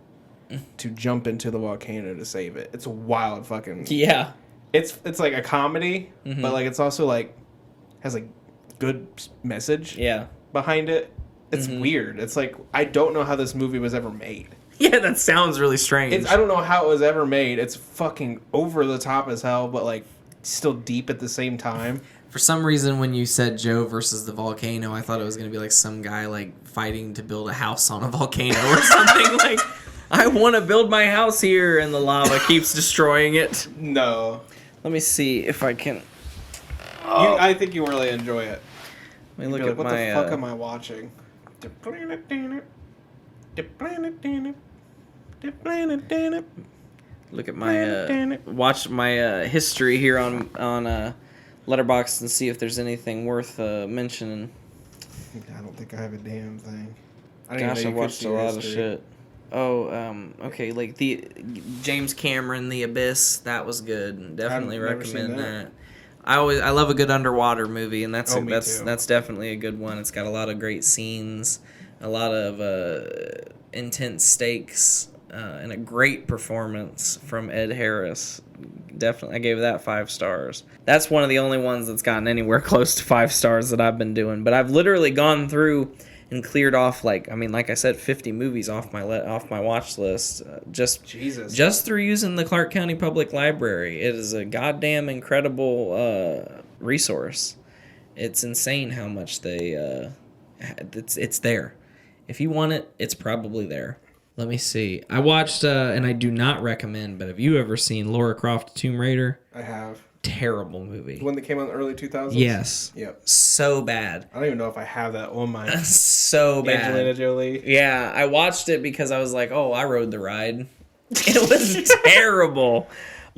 to jump into the volcano to save it. It's a wild fucking... Yeah. It's like a comedy, but like it's also like has like good message behind it. It's weird. It's like I don't know how this movie was ever made. Yeah, that sounds really strange. I don't know how it was ever made. It's fucking over the top as hell, but like still deep at the same time. For some reason, when you said Joe versus the volcano, I thought it was going to be like some guy like fighting to build a house on a volcano or something. Like, I want to build my house here, and the lava keeps destroying it. No. Let me see if I can... I think you really enjoy it. Let me look You're at like, what my. the fuck am I watching? The planet, damn it. The planet, damn it. The planet, damn it. Look at my watch my history here on Letterboxd and see if there's anything worth mentioning. I don't think I have a damn thing. Gosh, I watched a lot of shit. Oh, okay, like the James Cameron, The Abyss, that was good. Definitely I've never seen recommend that. that. I love a good underwater movie, and that's Me too. that's definitely a good one. It's got a lot of great scenes, a lot of intense stakes, and a great performance from Ed Harris. Definitely, I gave that 5 stars. That's one of the only ones that's gotten anywhere close to 5 stars that I've been doing. But I've literally gone through and cleared off like I said, 50 movies off my watch list. Just through using the Clark County Public Library. It is a goddamn incredible resource. It's insane how much they it's there. If you want it, it's probably there. Let me see. I watched, and I do not recommend, but have you ever seen Lara Croft Tomb Raider? I have. Terrible movie. The one that came out in the early 2000s? Yes. Yep. So bad. I don't even know if I have that on my So bad. Angelina Jolie. Yeah, I watched it because I was like, oh, I rode the ride. It was terrible.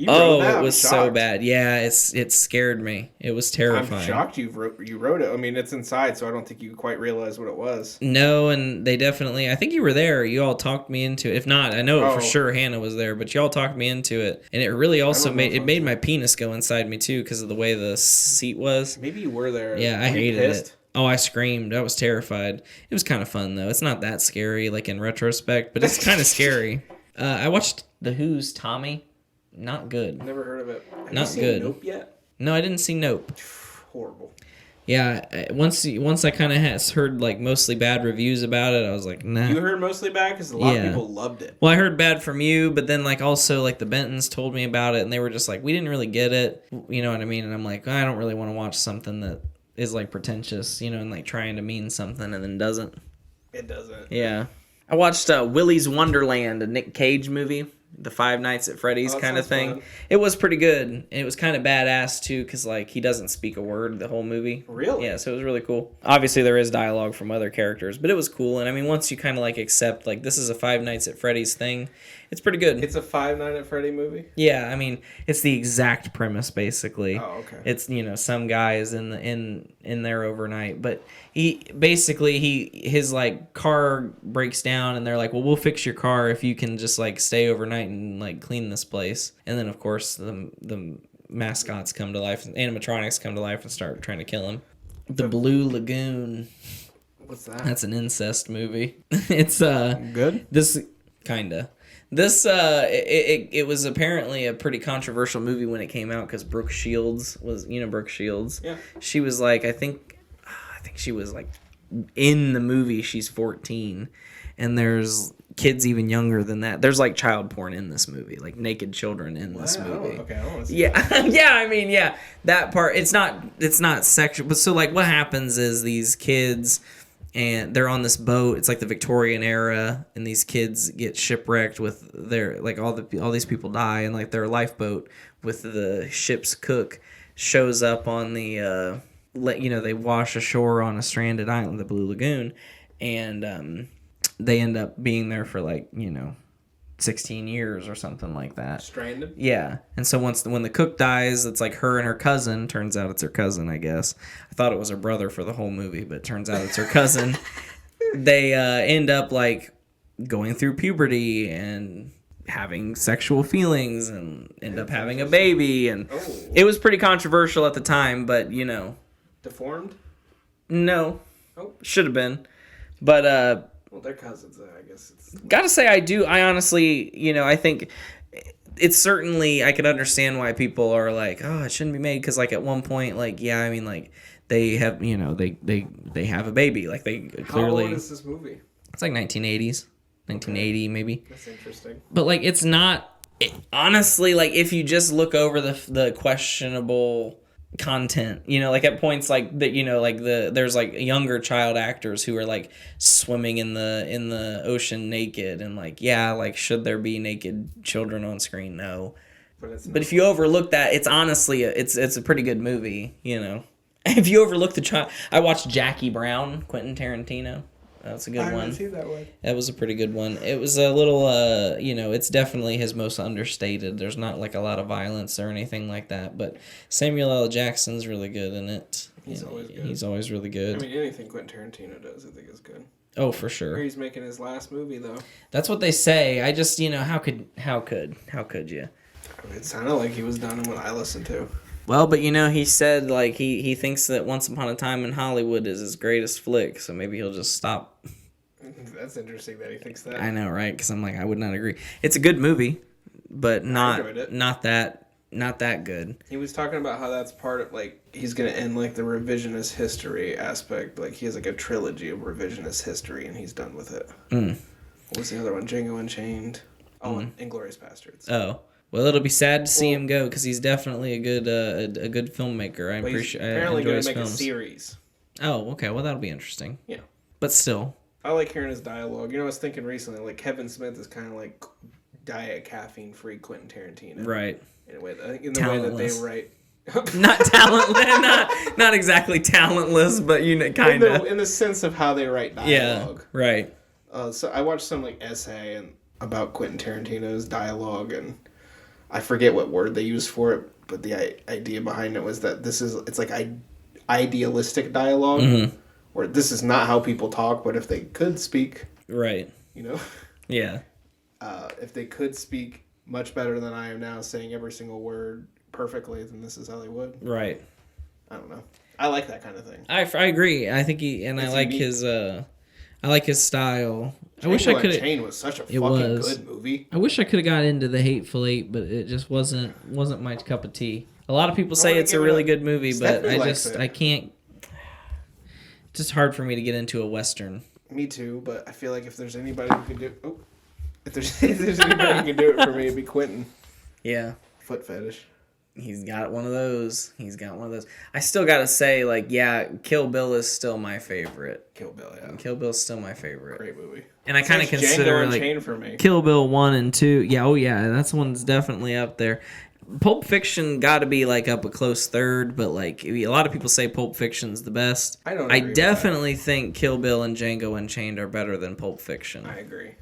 It was so bad. Yeah, it scared me. It was terrifying. I'm shocked you wrote it. I mean, it's inside, so I don't think you quite realized what it was. No, and they definitely, I think you were there. You all talked me into it. If not, I know for sure Hannah was there, but you all talked me into it. And it really also made my penis go inside me too because of the way the seat was. Maybe you were there. Yeah, I hated it. Oh, I screamed. I was terrified. It was kind of fun though. It's not that scary like in retrospect, but it's kind of scary. I watched The Who's Tommy. Not good. Never heard of it. Have Not you seen good. Nope yet? No, I didn't see Nope. Horrible. Yeah, once I kind of heard like mostly bad reviews about it, I was like, nah. You heard mostly bad because a lot of people loved it. Well, I heard bad from you, but then like also like the Bentons told me about it, and they were just like, we didn't really get it. You know what I mean? And I'm like, I don't really want to watch something that is like pretentious, you know, and like trying to mean something and then doesn't. It doesn't. Yeah. I watched Willy's Wonderland, a Nick Cage movie. The Five Nights at Freddy's kind of thing. Fun. It was pretty good. And it was kind of badass too, because like he doesn't speak a word the whole movie. Really? Yeah, so it was really cool. Obviously there is dialogue from other characters, but it was cool. And I mean, once you kind of like accept like this is a Five Nights at Freddy's thing, it's pretty good. It's a Five Nights at Freddy movie? Yeah, I mean, it's the exact premise basically. Oh, okay. It's, you know, some guy is in there overnight, but his like car breaks down and they're like, well, we'll fix your car if you can just like stay overnight and like clean this place. And then of course the mascots come to life, animatronics come to life and start trying to kill him. The Blue Lagoon. What's that? That's an incest movie. It's good? This kinda. This it was apparently a pretty controversial movie when it came out because Brooke Shields was, you know, Brooke Shields. Yeah. She was like, I think she was like in the movie she's 14, and there's kids even younger than that. There's like child porn in this movie, like naked children in this movie. Okay, I want to see Yeah, yeah. I mean, yeah, that part. It's not sexual, but so like what happens is these kids. And they're on this boat. It's like the Victorian era, and these kids get shipwrecked with their like all these people die, and like their lifeboat with the ship's cook shows up on the they wash ashore on a stranded island, the Blue Lagoon, and they end up being there for 16 years or something like that. Stranded? Yeah. And so when the cook dies, it's like her and her cousin. Turns out it's her cousin, I guess. I thought it was her brother for the whole movie, but it turns out it's her cousin. They end up like going through puberty and having sexual feelings and end up having a baby. And it was pretty controversial at the time, but you know. Deformed? No. Oh. Should have been. But well, they're cousins, I guess. Gotta say, I honestly, you know, I think it's certainly, I could understand why people are like, oh, it shouldn't be made, because like at one point, like, yeah, I mean, like, they have, you know, they have a baby, like they clearly. How old is this movie? It's like 1980s, 1980 maybe. That's interesting. But like, it's not, honestly, like if you just look over the questionable content, you know, like at points like that, you know, like there's like younger child actors who are like swimming in the ocean naked, and like, yeah, like should there be naked children on screen? No. But if you overlook that, it's honestly it's a pretty good movie, you know. If you overlook I watched Jackie Brown, Quentin Tarantino. That's a good one. I haven't seen that one. That was a pretty good one. It was a little, you know, it's definitely his most understated. There's not like a lot of violence or anything like that, but Samuel L. Jackson's really good in it. He's always good. He's always really good. I mean, anything Quentin Tarantino does, I think is good. Oh, for sure. He's making his last movie though. That's what they say. I just, you know, how could you? I mean, it sounded like he was done in what I listened to. Well, but you know, he said like he thinks that Once Upon a Time in Hollywood is his greatest flick, so maybe he'll just stop. That's interesting that he thinks that. I know, right? Because I'm like, I would not agree. It's a good movie, but not that good. He was talking about how that's part of like he's gonna end like the revisionist history aspect. Like he has like a trilogy of revisionist history, and he's done with it. What was the other one? Django Unchained. Oh, and Inglourious Bastards. Oh. Well, it'll be sad to see him go because he's definitely a good filmmaker. I appreciate. Apparently, enjoy going his to make films. a series. Oh, okay. Well, that'll be interesting. Yeah, but still, I like hearing his dialogue. You know, I was thinking recently, like Kevin Smith is kind of like diet caffeine-free Quentin Tarantino. Right. In a way, I think in the way that they write. Not talentless, not exactly talentless, but you know, kind of in the sense of how they write dialogue. Yeah. Right. So I watched some like essay about Quentin Tarantino's dialogue and. I forget what word they used for it, but the idea behind it was that it's like idealistic dialogue, where this is not how people talk, but if they could speak, right, you know, yeah, if they could speak much better than I am now, saying every single word perfectly, then this is how they would. Right. I don't know. I like that kind of thing. I agree. I think I like his I like his style. I wish I could. Chain was such a fucking good movie. I wish I could have got into The Hateful Eight, but it just wasn't my cup of tea. A lot of people say it's a really good movie, but I can't. It's just hard for me to get into a Western. Me too, but I feel like if there's anybody who can do, if there's anybody who can do it for me, it'd be Quentin. Yeah. Foot fetish. He's got one of those. I still gotta say, like, yeah, Kill Bill is still my favorite. Kill Bill, yeah. Kill Bill's still my favorite. Great movie. And I kind of consider Django like Unchained for me. Kill Bill 1 and 2. Yeah, oh yeah, that's one's definitely up there. Pulp Fiction got to be like up a close third, but like a lot of people say Pulp Fiction's the best. I definitely think Kill Bill and Django Unchained are better than Pulp Fiction. I agree.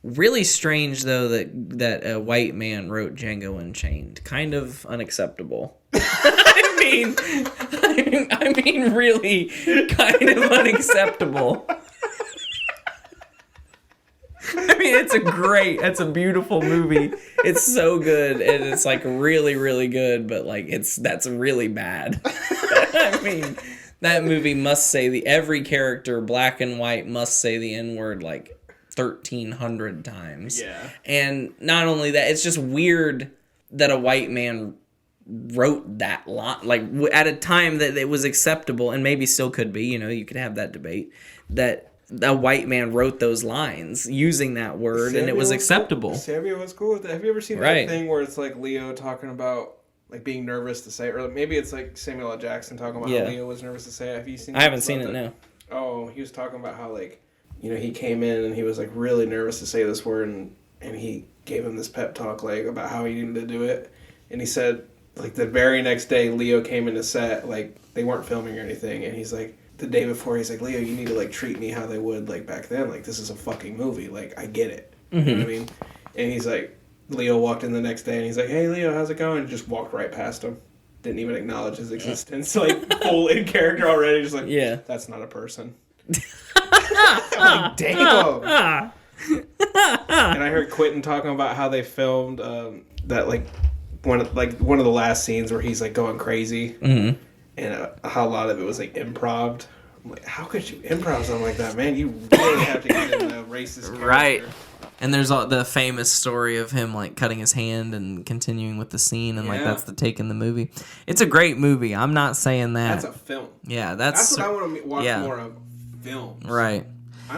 Really strange though that a white man wrote Django Unchained. Kind of unacceptable. I mean, really kind of unacceptable. I mean, it's a beautiful movie. It's so good, and it's like really, really good, but like that's really bad. I mean, that movie must say every character, black and white, must say the N-word like 1,300 times. Yeah. And not only that, it's just weird that a white man wrote that line, like at a time that it was acceptable, and maybe still could be, you know, you could have that debate, that a white man wrote those lines using that word, and it was acceptable. Xavier was cool with that. Have you ever seen that thing where it's like Leo talking about like being nervous to say it? Or maybe it's like Samuel L. Jackson talking about how Leo was nervous to say it. Have you seen that? I haven't seen it, no. Oh, he was talking about how like, you know, he came in and he was like really nervous to say this word, and he gave him this pep talk like about how he needed to do it. And he said like the very next day Leo came into set, like they weren't filming or anything, and he's like, the day before, he's like, Leo, you need to like treat me how they would like back then. Like, this is a fucking movie. Like, I get it. You know what I mean? And he's like, Leo walked in the next day and he's like, hey, Leo, how's it going? And just walked right past him. Didn't even acknowledge his existence. Like, full in character already. Just like, yeah, that's not a person. I'm like, damn. And I heard Quentin talking about how they filmed that like one of the last scenes where he's like going crazy. Mm-hmm. And how a lot of it was like improv. I'm like, how could you improv something like that, man? You really have to get in a racist character. Right. And there's the famous story of him like cutting his hand and continuing with the scene, and like that's the take in the movie. It's a great movie. I'm not saying that. That's a film. Yeah, that's what I want to watch more of. Films. Right.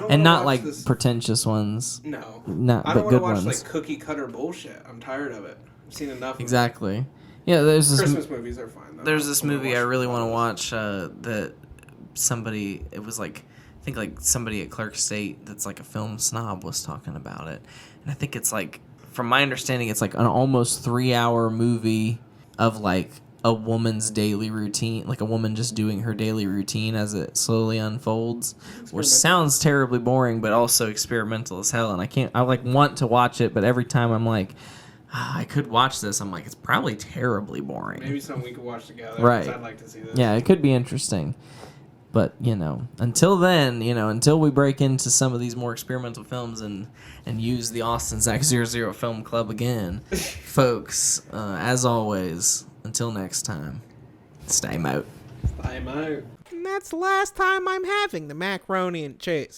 And not like pretentious ones. No. But good ones. I don't want to watch like cookie cutter bullshit. I'm tired of it. I've seen enough. Exactly. Yeah, there's this Christmas movies are fine. There's this movie I really want to watch that somebody, it was like, I think like somebody at Clark State that's like a film snob was talking about it. And I think it's like from my understanding, it's like an almost 3-hour movie of like a woman's daily routine, like a woman just doing her daily routine as it slowly unfolds, which sounds terribly boring, but also experimental as hell. And I like want to watch it, but every time I'm like, I could watch this, I'm like, it's probably terribly boring. Maybe something we could watch together. Right. 'Cause I'd like to see this. Yeah, it could be interesting. But, until then, until we break into some of these more experimental films and use the Austin Zach 00 Film Club again, folks, as always, until next time, stay out. I'm out. And that's the last time I'm having the macaroni and cheese.